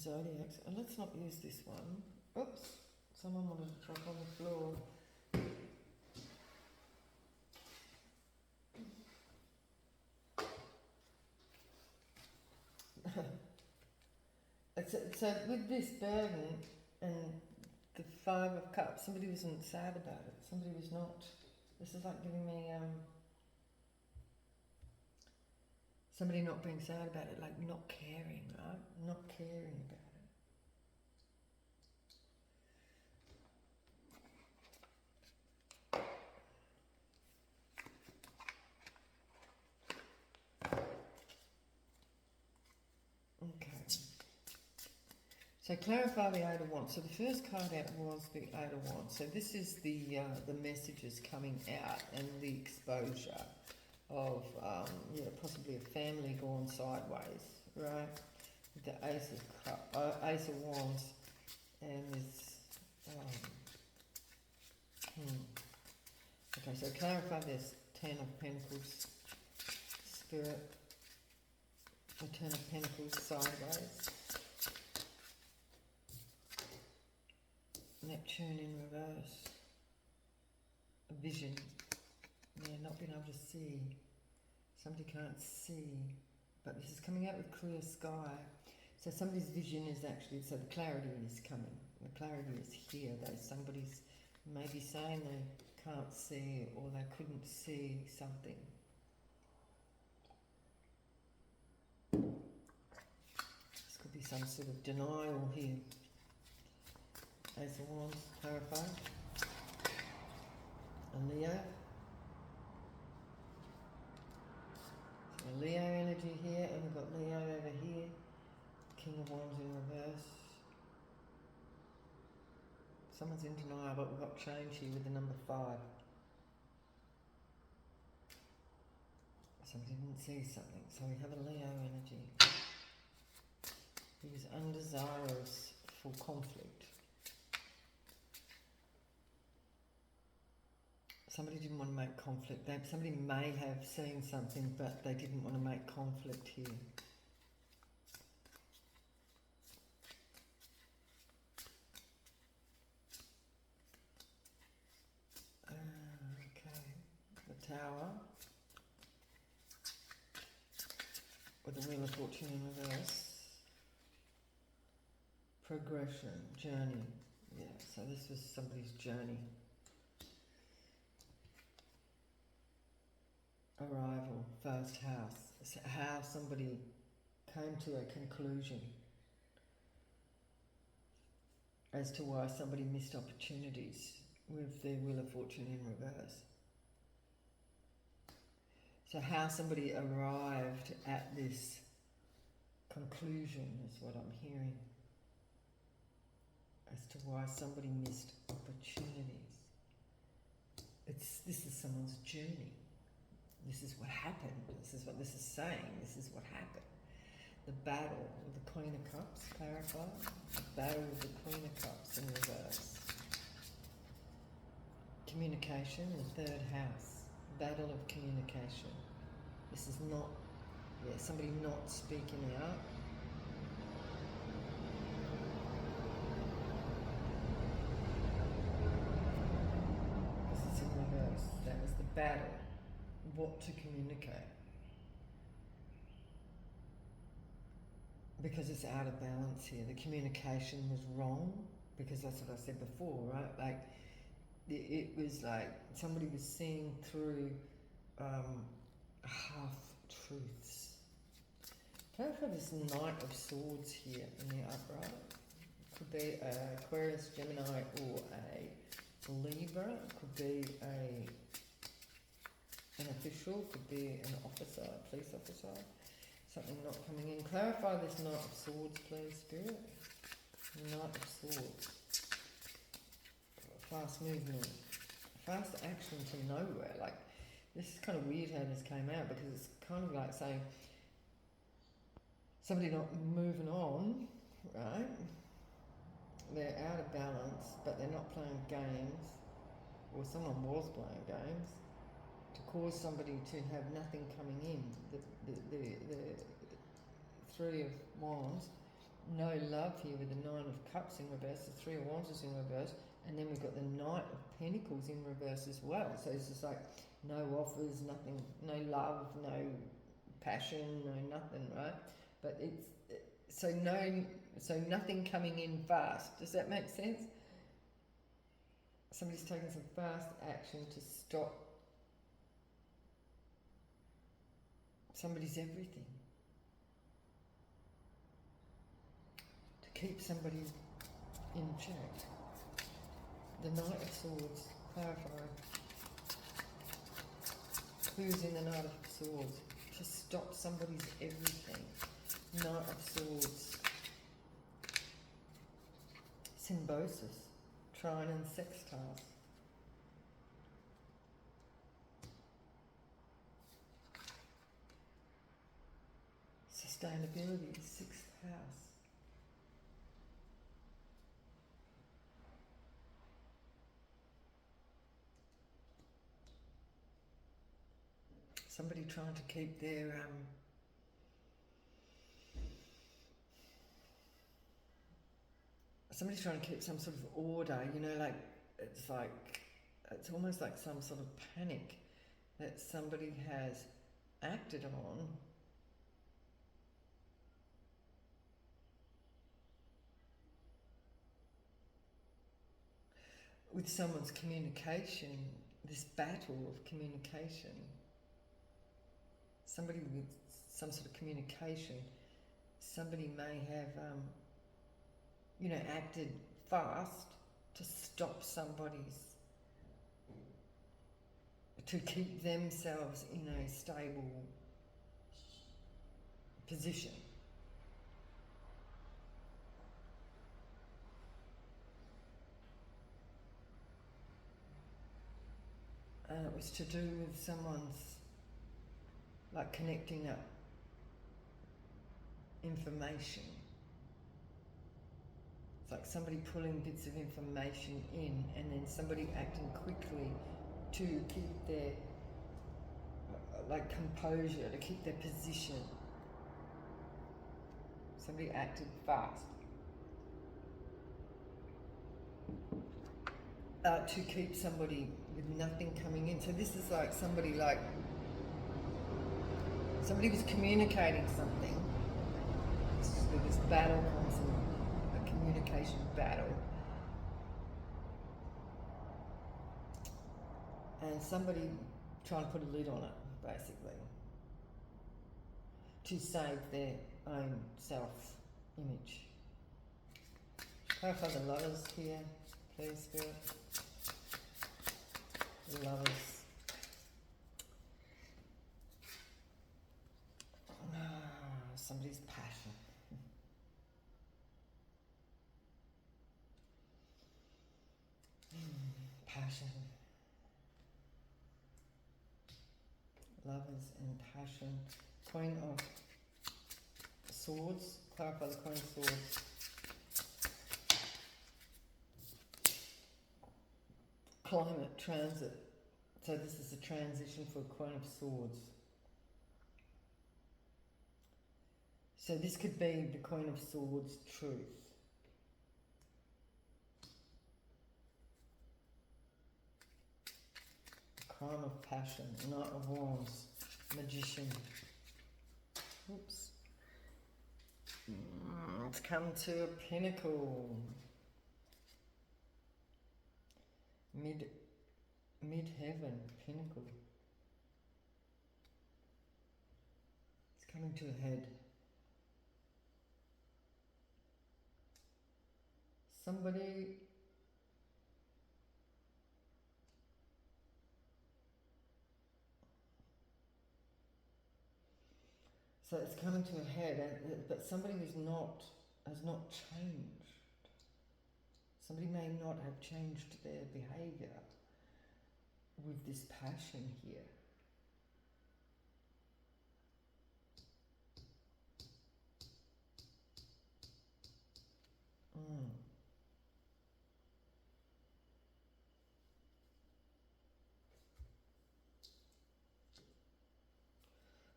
zodiacs. And let's not use this one. Oops, someone wanted to drop on the floor. So with this burden and the Five of Cups, somebody wasn't sad about it. Somebody was not. This is like giving me somebody not being sad about it, like not caring, right? Not caring about it. Okay. So clarify the Eight of Wands. So the first card out was the Eight of Wands. So this is the messages coming out and the exposure of possibly a family gone sideways, right? The Ace of Wands, and this. Okay, so clarify this. Ten of Pentacles, Spirit. The Ten of Pentacles sideways. Neptune in reverse. A vision. Yeah, not being able to see. Somebody can't see. But this is coming out with clear sky. So somebody's vision is actually, so the clarity is coming. The clarity is here. Somebody's maybe saying they can't see or they couldn't see something. This could be some sort of denial here. Ace of Wands, clarify. A Leo. So a Leo energy here, and we've got Leo over here. King of Wands in reverse. Someone's in denial, but we've got change here with the number 5. Somebody didn't see something, so we have a Leo energy. He was undesirous for conflict. Somebody didn't want to make conflict. Somebody may have seen something, but they didn't want to make conflict here. Okay, the Tower with the Wheel of Fortune in reverse. Progression, journey. Yeah, so this was somebody's journey. Arrival, first house. So how somebody came to a conclusion as to why somebody missed opportunities with their Wheel of Fortune in reverse. So how somebody arrived at this conclusion is what I'm hearing as to why somebody missed opportunities. This is someone's journey. This is what happened. This is what this is saying. This is what happened. The battle with the Queen of Cups, clarify. The battle with the Queen of Cups in reverse. Communication, the 3rd house. Battle of communication. This is not, somebody not speaking out. This is in reverse. That was the battle. What to communicate. Because it's out of balance here. The communication was wrong, because that's what I said before, right? Like, it was like somebody was seeing through half-truths. Clarify this Knight of Swords here in the upright. Could be Aquarius, Gemini, or a Libra. Could be an official, could be an officer, a police officer. Something not coming in. Clarify this Knight of Swords, please, Spirit. Knight of Swords. Fast movement. Fast action to nowhere. Like, this is kind of weird how this came out, because it's kind of like saying somebody not moving on, right? They're out of balance, but they're not playing games, or someone was playing games, to cause somebody to have nothing coming in. The 3 of Wands, no love here with the 9 of Cups in reverse, the 3 of Wands is in reverse, and then we've got the Knight of Pentacles in reverse as well. So it's just like no offers, nothing, no love, no passion, no nothing, right? But it's so nothing coming in fast. Does that make sense? Somebody's taking some fast action to stop somebody's everything. To keep somebody in check. The Knight of Swords, clarify. Who's in the Knight of Swords? To stop somebody's everything. Knight of Swords. Symbiosis. Trine and Sextiles. Sustainability, 6th house. Somebody trying to keep their somebody's trying to keep some sort of order, you know, like it's almost like some sort of panic that somebody has acted on with someone's communication, this battle of communication. Somebody with some sort of communication, somebody may have, acted fast to stop somebody's, to keep themselves in a stable position. it was to do with someone's, like, connecting up information. It's like somebody pulling bits of information in and then somebody acting quickly to keep their, like, composure, to keep their position. Somebody acted fast. To keep somebody with nothing coming in. So this is like somebody was communicating something. This battle, constant, a communication battle. And somebody trying to put a lid on it, basically, to save their own self-image. Clarify the lovers here, please, Spirit. The lovers. Somebody's passion. Passion. Lovers and passion. Queen of Swords. Clarify the Queen of Swords. Climate, transit. So this is a transition for Queen of Swords. So this could be the Queen of Swords' truth. Crime of Passion, Knight of Wands, Magician. Oops. It's come to a pinnacle. Mid-heaven, pinnacle. It's coming to a head. Somebody so it's coming to a head, but somebody has not changed. Somebody may not have changed their behaviour with this passion here.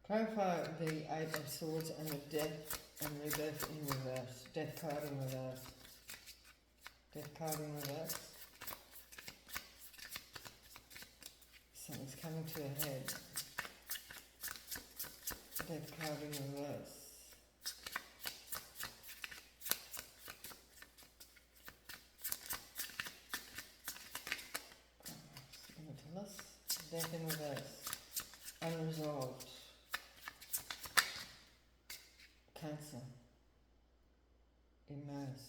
Clarify the Eight of Swords and the Death and Rebirth in reverse. Death card in reverse. Death card in reverse. Something's coming to a head. Death card in reverse. Tell us. Death in reverse. Unresolved. Cancer. Immerse.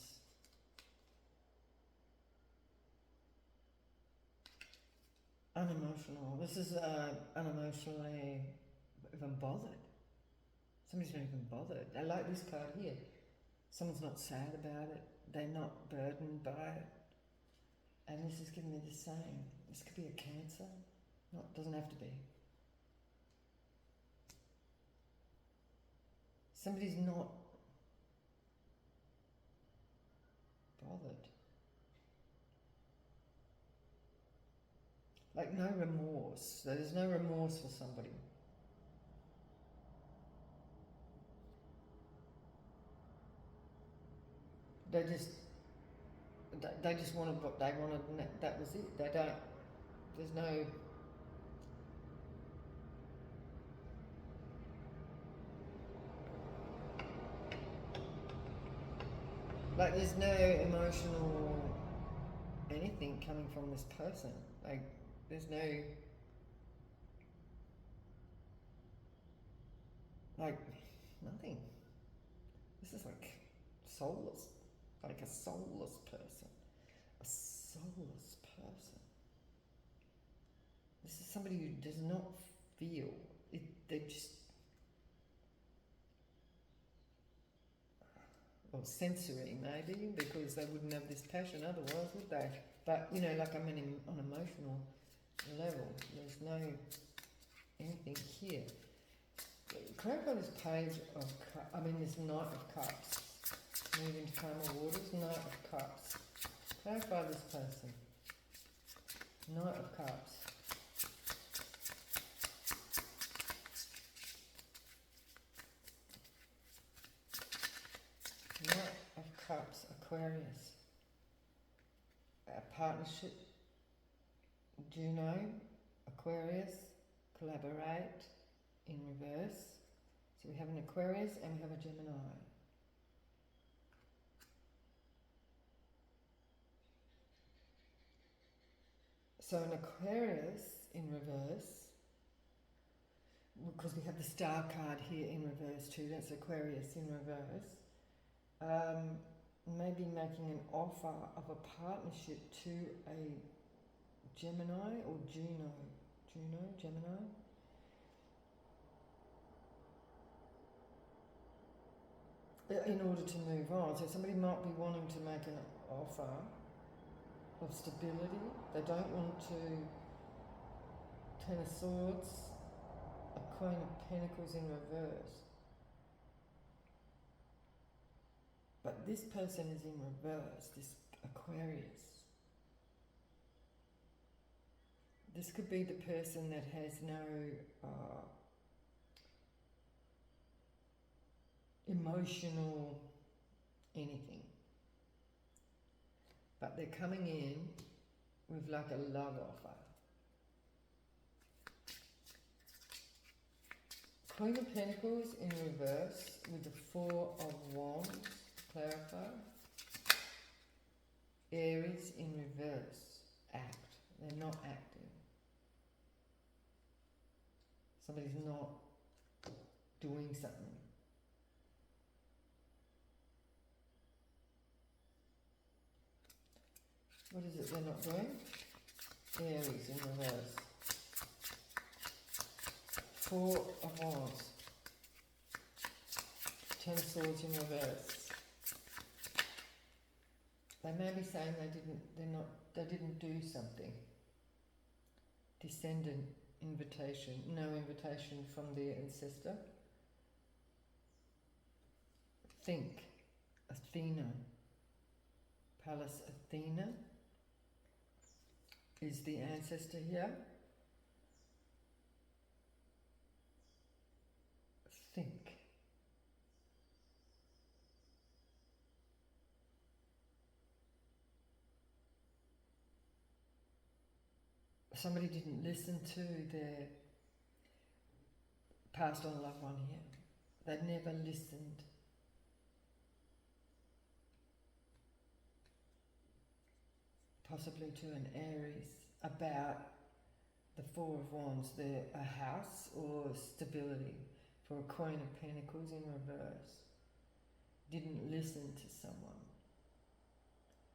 Unemotional. This is unemotionally even bothered. Somebody's not even bothered. I like this card here. Someone's not sad about it. They're not burdened by it. And this is giving me the same. This could be a Cancer. No, it doesn't have to be. Somebody's not bothered. Like no remorse. There's no remorse for somebody. They just wanted what they wanted and that was it. They don't, there's no, like there's no emotional anything coming from this person. Like there's no, like nothing. This is like soulless, like a soulless person. A soulless person. This is somebody who does not feel it. They just, well, sensory maybe, because they wouldn't have this passion otherwise, would they? But you know, like I'm unemotional. level. There's no anything here. Clarify this page of this Knight of Cups. Move into calmer waters, Knight of Cups. Clarify this person. Knight of Cups. Knight of Cups, Aquarius. A partnership, Juno, Aquarius, collaborate, in reverse. So we have an Aquarius and we have a Gemini. So an Aquarius in reverse, because we have the Star card here in reverse too, that's Aquarius in reverse. Maybe making an offer of a partnership to a Gemini or Juno. Gemini? In order to move on. So somebody might be wanting to make an offer of stability. They don't want to. Ten of Swords, a Queen of Pentacles in reverse. But this person is in reverse, this Aquarius. This could be the person that has no emotional anything. But they're coming in with like a love offer. Queen of Pentacles in reverse with the Four of Wands. Clarify. Aries in reverse. Act. They're not acting. Somebody's not doing something. What is it they're not doing? Aries in reverse. Four of Wands. Ten of Swords in reverse. They may be saying they didn't do something. Descendant invitation, no invitation from their ancestor. Think, Athena, Pallas Athena is the ancestor here. Think. Somebody didn't listen to their passed on loved one here. They'd never listened. Possibly to an Aries about the Four of Wands, a house or stability. For a Queen of Pentacles in reverse. Didn't listen to someone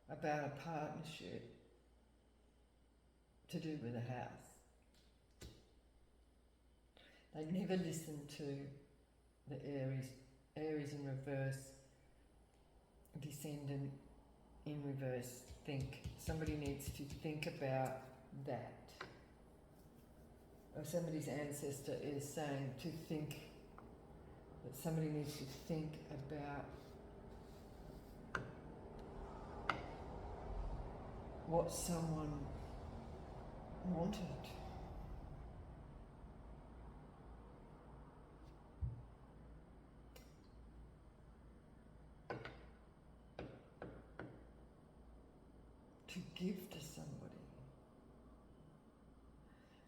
about a partnership to do with a house. They never listened to the Aries in reverse, Descendant in reverse. Think. Somebody needs to think about that. Or somebody's ancestor is saying to think. That somebody needs to think about what someone wanted. To give to somebody.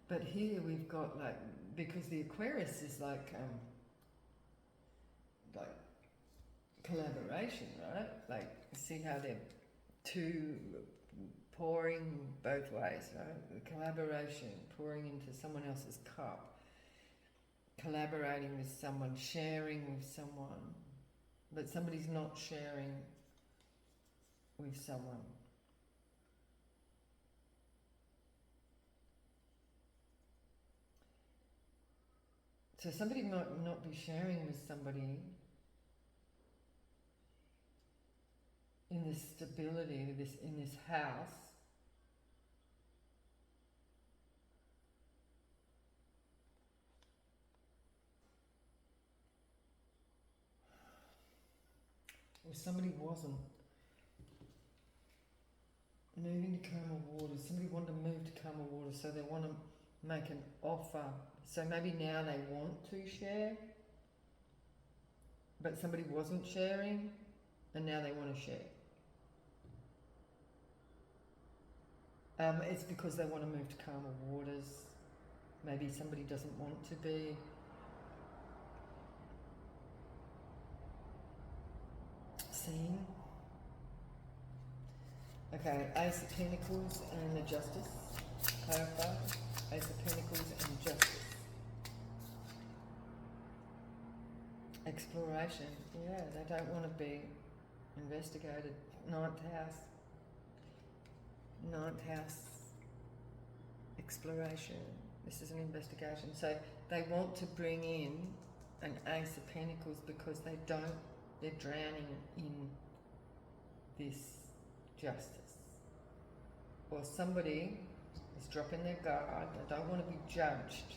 But here we've got because the Aquarius is like collaboration, right? See how they're two pouring both ways, right? The collaboration, pouring into someone else's cup, collaborating with someone, sharing with someone, but somebody's not sharing with someone. So somebody might not be sharing with somebody in this stability, in this house, or somebody wasn't moving to Karma Waters. Somebody wanted to move to Karma Waters, so they want to make an offer. So maybe now they want to share, but somebody wasn't sharing, and now they want to share. It's because they want to move to Karma Waters. Maybe somebody doesn't want to be. Seen. Okay, Ace of Pentacles and the Justice. Clarify. Ace of Pentacles and Justice. Exploration. Yeah, they don't want to be investigated. Ninth house. Ninth house. Exploration. This is an investigation. So they want to bring in an Ace of Pentacles because they're drowning in this justice. Or somebody is dropping their guard. They don't want to be judged.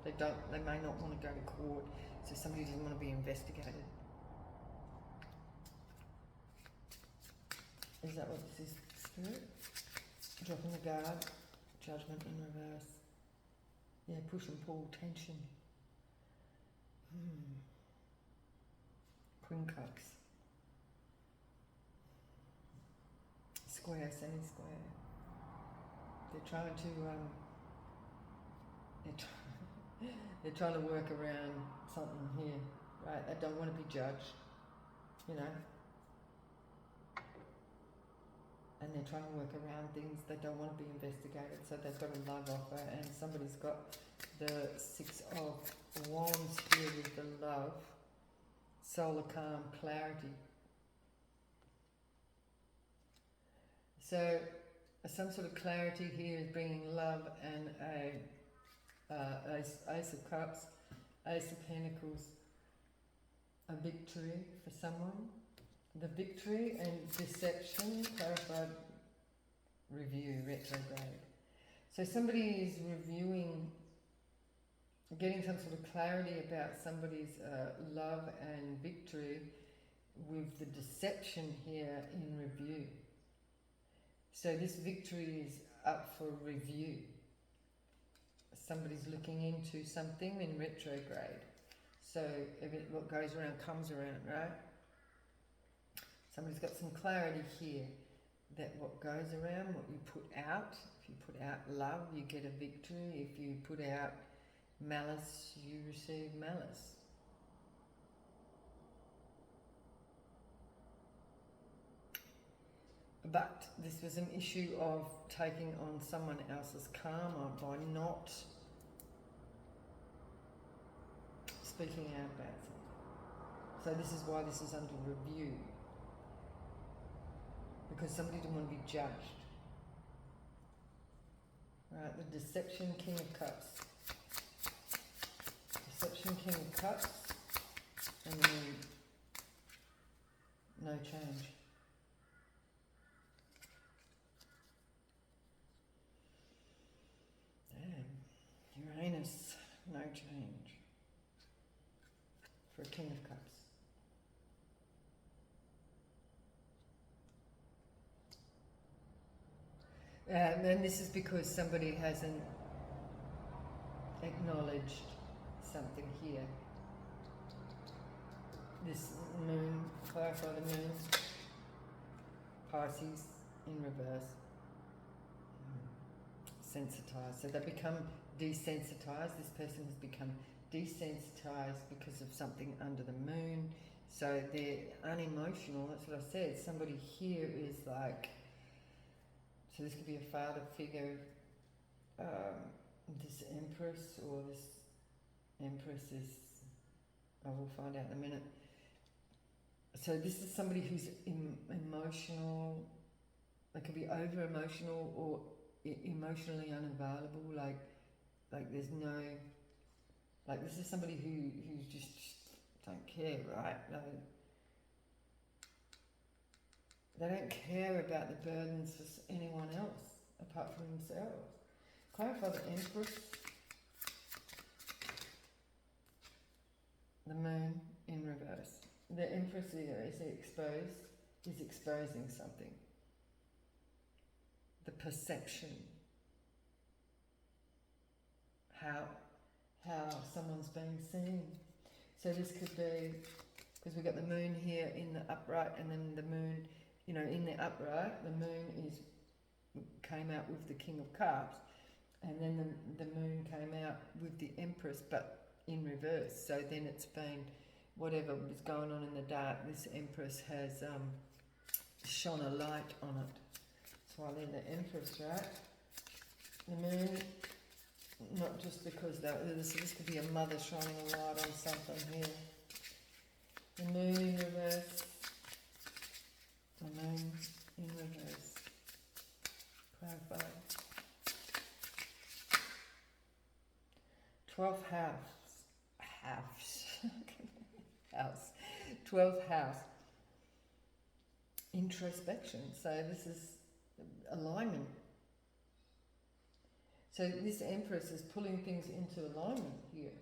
They may not want to go to court. So somebody doesn't want to be investigated. Is that what this is, Spirit? Dropping the guard, judgment in reverse. Yeah, push and pull, tension. Queen Cups. Square, semi-square. They're trying to, they're trying to work around something here, right? They don't want to be judged, you know? And they're trying to work around things. They don't want to be investigated, so they've got a love offer, and somebody's got the Six of Wands here with the love. Solar calm, clarity. So some sort of clarity here is bringing love and a Ace of Cups, Ace of Pentacles, a victory for someone. The victory and deception, clarified, review, retrograde. So somebody is reviewing, getting some sort of clarity about somebody's love and victory with the deception here in review. So this victory is up for review. Somebody's looking into something in retrograde. So what goes around comes around, right? Somebody's got some clarity here that what goes around, what you put out, if you put out love, you get a victory. If you put out malice, you receive malice. But this was an issue of taking on someone else's karma by not speaking out about something. So this is why this is under review. Because somebody didn't want to be judged. Right, the Deception, King of Cups. Deception, King of Cups, and then no change. Damn, Uranus, no change. For a King of Cups. And this is because somebody hasn't acknowledged something here. This moon, clarify the moon, Pisces in reverse, sensitized. So they become desensitized. This person has become desensitized because of something under the moon. So they're unemotional. That's what I said. Somebody here is like, so this could be a father figure, this Empress, or this Empress is, I will find out in a minute. So this is somebody who's emotional. They could be over emotional or emotionally unavailable. Like there's no, like this is somebody who just don't care, right? They don't care about the burdens for anyone else apart from themselves. Clarify the Empress, the moon in reverse. the Empress here is exposing something. The perception, how someone's being seen. So this could be, because we've got the moon here in the upright, and then the moon, you know, in the upright, the moon came out with the King of Cups, and then the moon came out with the Empress, but in reverse. So then it's been, whatever was going on in the dark, this Empress has shone a light on it. That's why they're the Empress, right? The moon, not just because this could be a mother shining a light on something here. The moon in reverse. The moon in reverse. Clarify. 12th house. House. 12th house. Introspection. So this is alignment. So this Empress is pulling things into alignment here.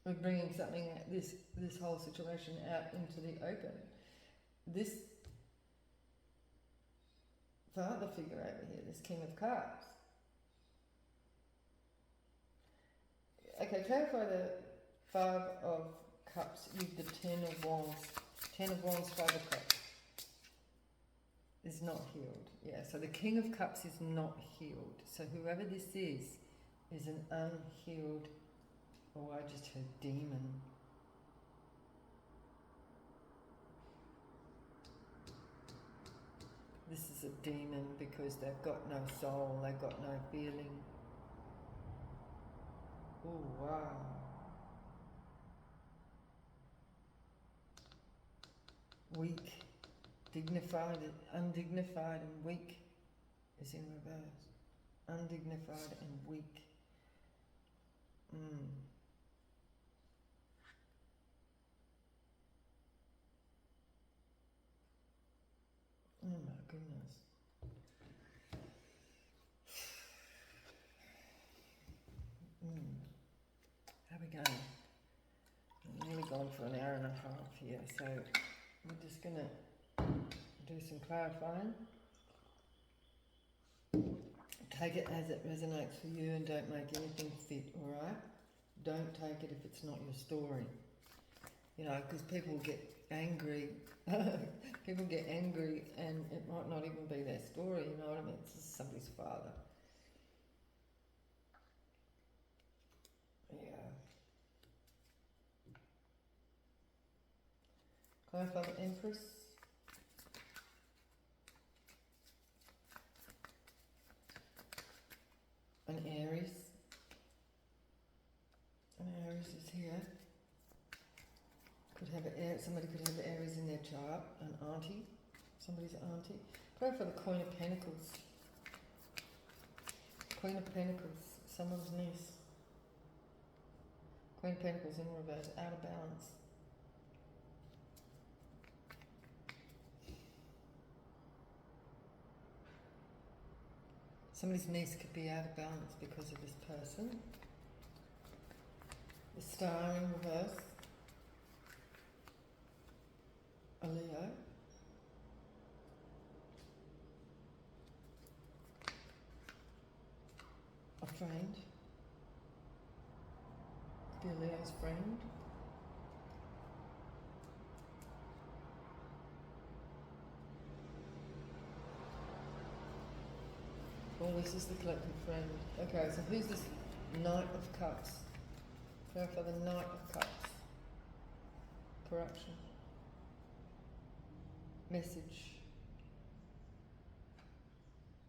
We're bringing something, this whole situation out into the open. This father figure over here, this King of Cups. Okay, clarify the Five of Cups with the Ten of Wands. Ten of Wands, Five of Cups. Is not healed. Yeah, so the King of Cups is not healed. So whoever this is an unhealed, oh, I just heard demon. This is a demon because they've got no soul, they've got no feeling. Oh, wow. Weak. Dignified, undignified and weak is in reverse. Undignified and weak. Oh my goodness. How we going? I've nearly gone for an hour and a half here, so we're just going to do some clarifying. Take it as it resonates for you and don't make anything fit, alright? Don't take it if it's not your story. You know, because people get angry. People get angry and it might not even be their story, you know what I mean? It's just somebody's father. Yeah. Clarify the Empress. An Aries. An Aries is here. Could have somebody could have Aries in their chart. An auntie. Somebody's auntie. Go for the Queen of Pentacles. Queen of Pentacles. Someone's niece. Queen of Pentacles in reverse. Out of balance. Somebody's niece could be out of balance because of this person. The Star in reverse. A Leo. A friend. Could be a Leo's friend. Oh, this is the collective friend. Okay, so who's this Knight of Cups? Clarify the Knight of Cups. Corruption. Message.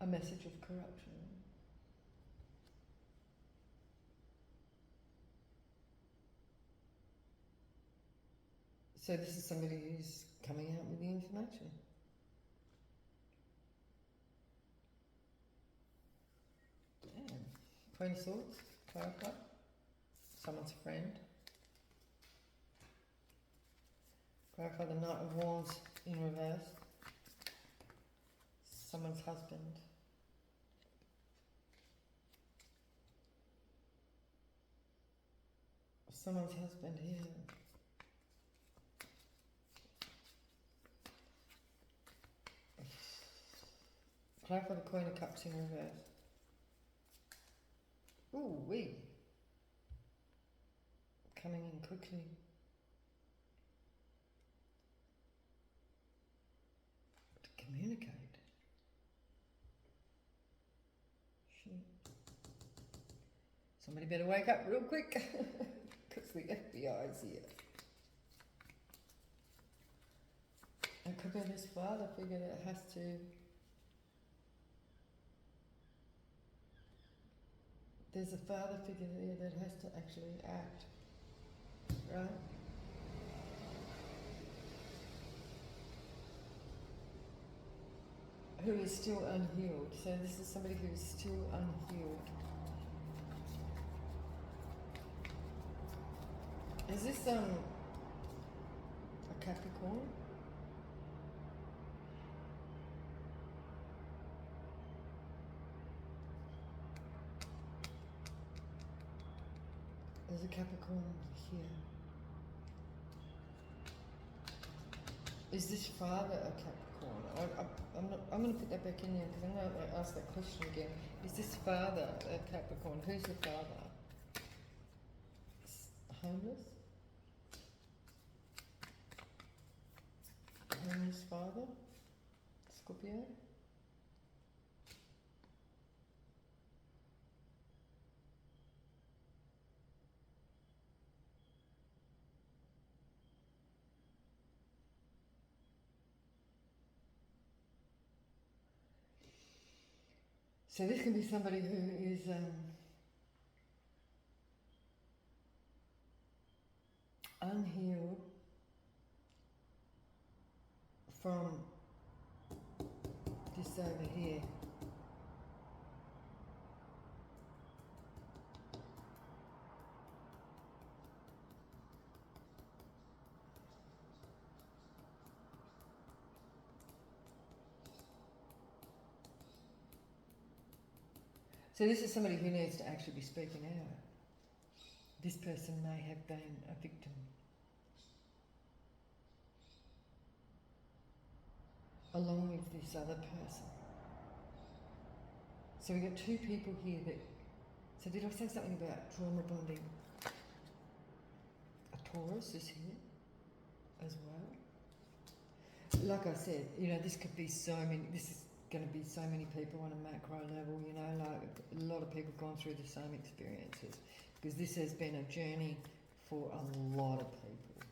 A message of corruption. So this is somebody who's coming out with the information. Damn. Queen of Swords, clarify. Someone's friend. Clarify the Knight of Wands in reverse. Someone's husband. Someone's husband here. Clarify the Queen of Cups in reverse. Ooh, wee. Coming in quickly. To communicate. Shit. Somebody better wake up real quick. Because the FBI's here. It could be this father figure that has to... There's a father figure there that has to actually act, right? Who is still unhealed. So this is somebody who is still unhealed. Is this a Capricorn? There's a Capricorn here. Is this father a Capricorn? I'm going to put that back in there because I'm going to ask that question again. Is this father a Capricorn? Who's the father? Homeless? Homeless father? Scorpio? So this can be somebody who is unhealed from this over here. So this is somebody who needs to actually be speaking out. This person may have been a victim. Along with this other person. So we've got two people here that... So did I say something about trauma bonding? A Taurus is here as well. Like I said, you know, this could be so many... This is going to be so many people on a macro level, you know, like a lot of people gone through the same experiences. Because this has been a journey for a lot of people.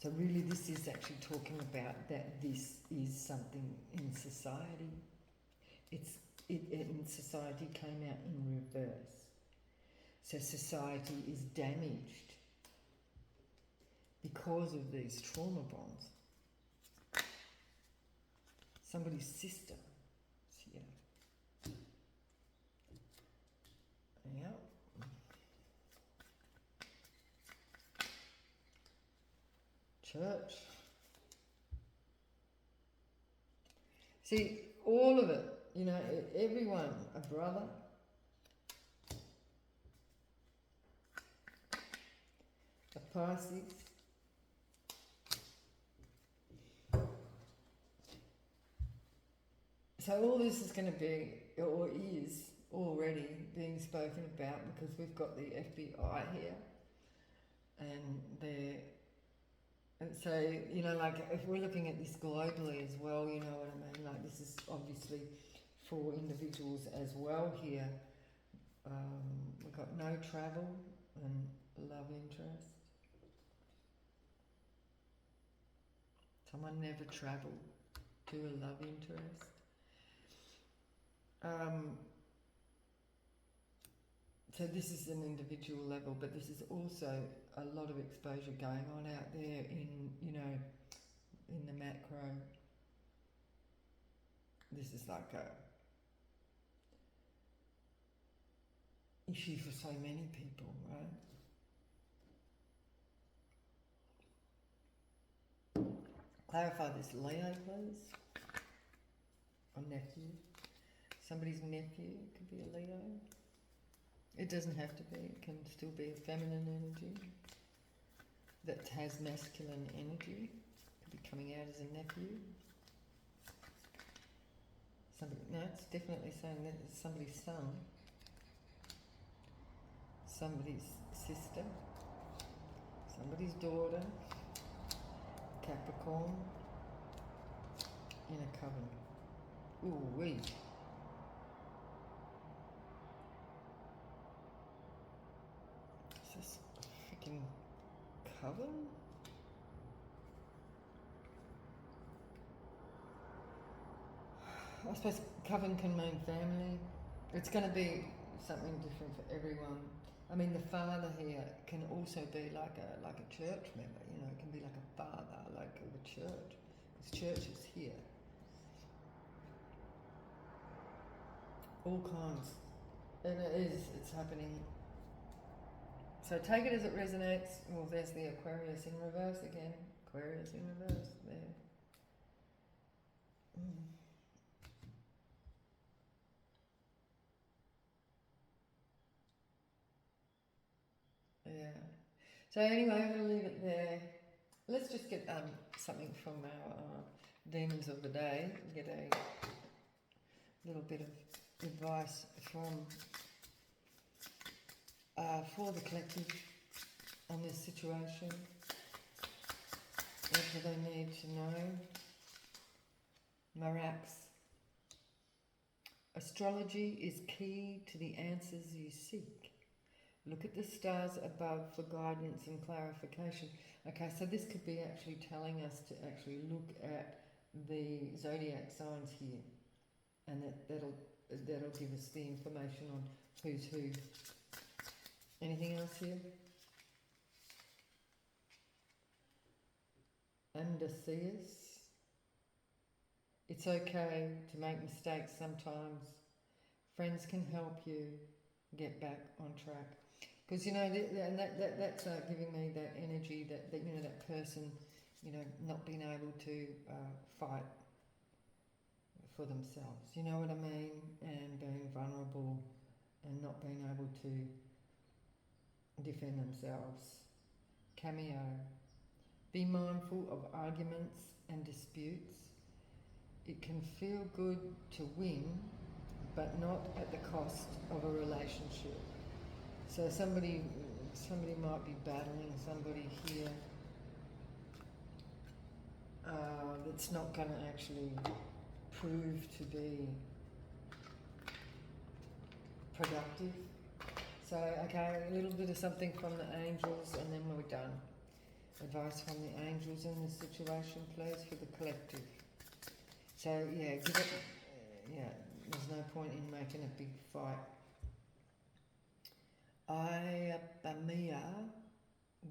So really this is actually talking about that this is something in society. It in society came out in reverse. So society is damaged because of these trauma bonds. Somebody's sister is here. Yeah. Church. See, all of it, you know, everyone, a brother, a Pisces, so all this is going to be, or is already being spoken about because we've got the FBI here and they're... And so, you know, like if we're looking at this globally as well, you know what I mean? Like this is obviously for individuals as well here. We've got no travel and love interest. Someone never travelled to a love interest. So this is an individual level, but this is also a lot of exposure going on out there in, you know, in the macro. This is like a issue for so many people, right? Clarify this Leo, please. Or nephew. Somebody's nephew could be a Leo. It doesn't have to be, it can still be a feminine energy that has masculine energy. Could be coming out as a nephew. Somebody, no, it's definitely saying that it's somebody's son, somebody's sister, somebody's daughter, Capricorn, in a coven. Ooh wee. Is this a freaking coven? I suppose coven can mean family. It's going to be something different for everyone. I mean, the father here can also be like a church member. You know, it can be like a father, like of a church, because church is here. All kinds, and it's happening. So take it as it resonates. Well, there's the Aquarius in reverse again. Aquarius in reverse there. Yeah. So anyway, I'm going to leave it there. Let's just get something from our demons of the day. Get a little bit of advice from for the collective on this situation. What do they need to know? Marax. Astrology is key to the answers you seek. Look at the stars above for guidance and clarification. Okay, so this could be actually telling us to actually look at the zodiac signs here, and that'll give us the information on who's who. Anything else here? Underseers. It's okay to make mistakes sometimes. Friends can help you get back on track. Because, you know, that's giving me that energy that, you know, that person, you know, not being able to fight for themselves. You know what I mean? And being vulnerable and not being able to defend themselves. Cameo. Be mindful of arguments and disputes. It can feel good to win, but not at the cost of a relationship. So somebody might be battling somebody here that's not going to actually prove to be productive. So, okay, a little bit of something from the angels and then we're done. Advice from the angels in this situation, please, for the collective. So, yeah, give it, there's no point in making a big fight. Ayapamia,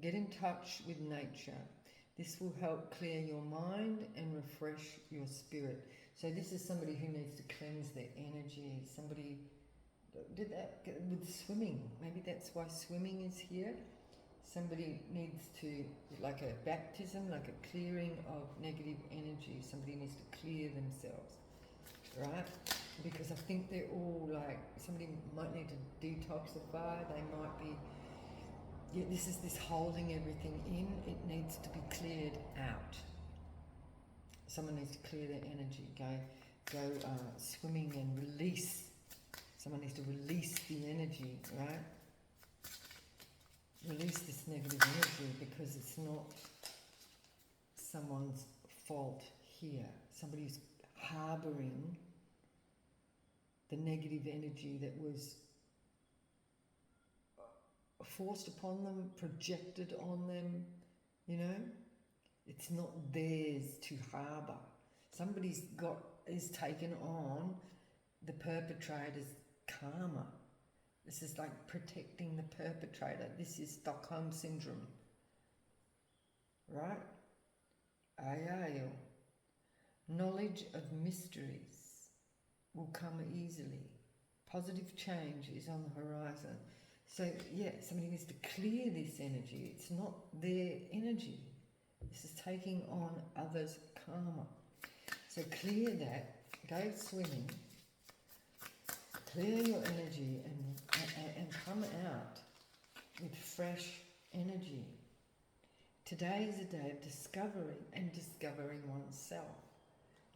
get in touch with nature. This will help clear your mind and refresh your spirit. So this is somebody who needs to cleanse their energy. Somebody did that with swimming. Maybe that's why swimming is here. Somebody needs to, like a baptism, like a clearing of negative energy. Somebody needs to clear themselves, right? Because I think they're all like, somebody might need to detoxify. They might be, this is this holding everything in. It needs to be cleared out. Someone needs to clear their energy. Go swimming and release. Someone needs to release the energy, right? Release this negative energy because it's not someone's fault here. Somebody's harbouring the negative energy that was forced upon them, projected on them, you know? It's not theirs to harbour. Somebody's is taken on the perpetrator's karma. This is like protecting the perpetrator. This is Stockholm Syndrome. Right? Ayayo. Knowledge of mysteries will come easily. Positive change is on the horizon. So, yeah, somebody needs to clear this energy. It's not their energy. This is taking on others' karma. So clear that. Go swimming. Clear your energy and come out with fresh energy. Today is a day of discovery and discovering oneself.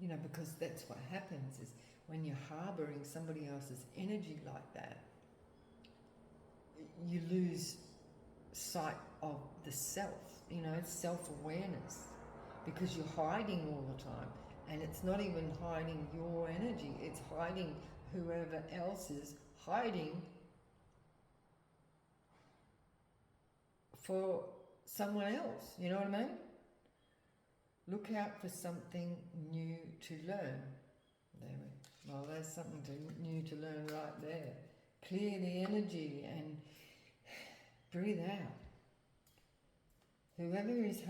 You know, because that's what happens is when you're harboring somebody else's energy like that, you lose sight of the self, you know, self-awareness, because you're hiding all the time. And it's not even hiding your energy, it's hiding whoever else is hiding for someone else, you know what I mean? Look out for something new to learn. Well, there's something new to learn right there. Clear the energy and breathe out. Whoever's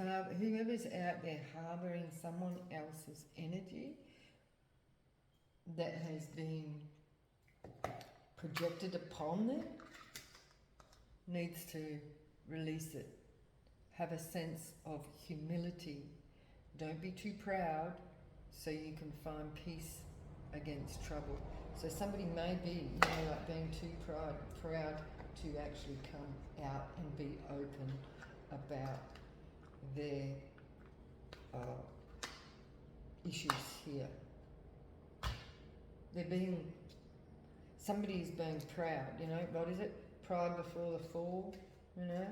out there harboring someone else's energy that has been projected upon them needs to release it. Have a sense of humility. Don't be too proud so you can find peace against trouble. So somebody may be, you know, like being too proud to actually come out and be open about their issues here. Somebody's being proud, you know, what is it? Pride before the fall, you know?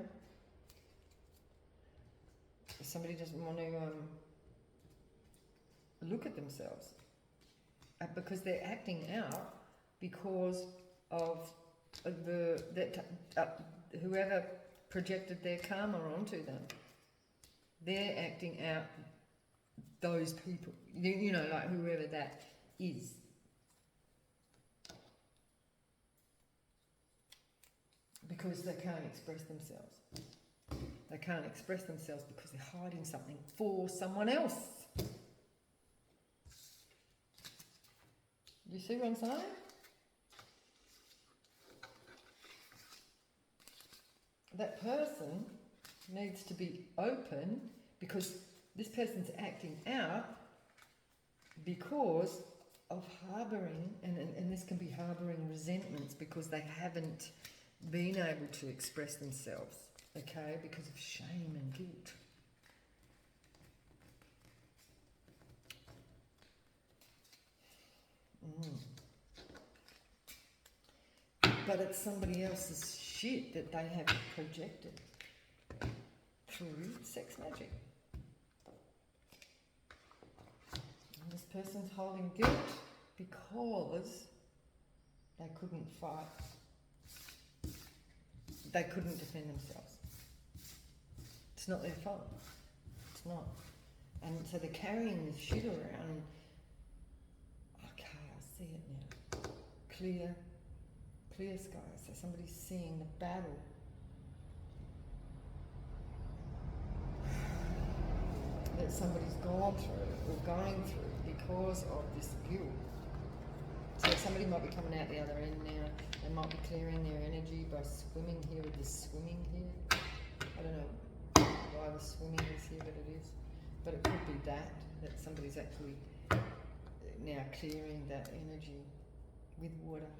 Somebody doesn't want to look at themselves because they're acting out because of whoever projected their karma onto them. They're acting out those people, you know, like whoever that is. Because they can't express themselves. They can't express themselves because they're hiding something for someone else. You see what I'm saying? That person needs to be open because this person's acting out because of harbouring, and this can be harbouring resentments because they haven't been able to express themselves, okay, because of shame and guilt. But it's somebody else's shit that they have projected through sex magic. And this person's holding guilt because they couldn't fight. They couldn't defend themselves. It's not their fault. It's not. And so they're carrying this shit around. Okay, I see it now. Clear skies. So somebody's seeing the battle. That somebody's gone through or going through because of this guilt. So somebody might be coming out the other end now. They might be clearing their energy by swimming here with this swimming here. I don't know why the swimming is here, but it is. But it could be that somebody's actually now clearing that energy with water.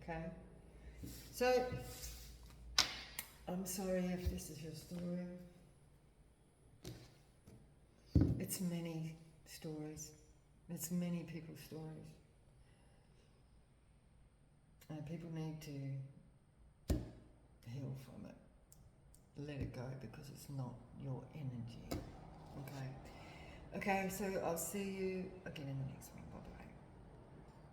Okay? So, I'm sorry if this is your story. It's many stories. It's many people's stories. And people need to heal from it. Let it go because it's not your energy. Okay? Okay, so I'll see you again in the next one. Bye-bye.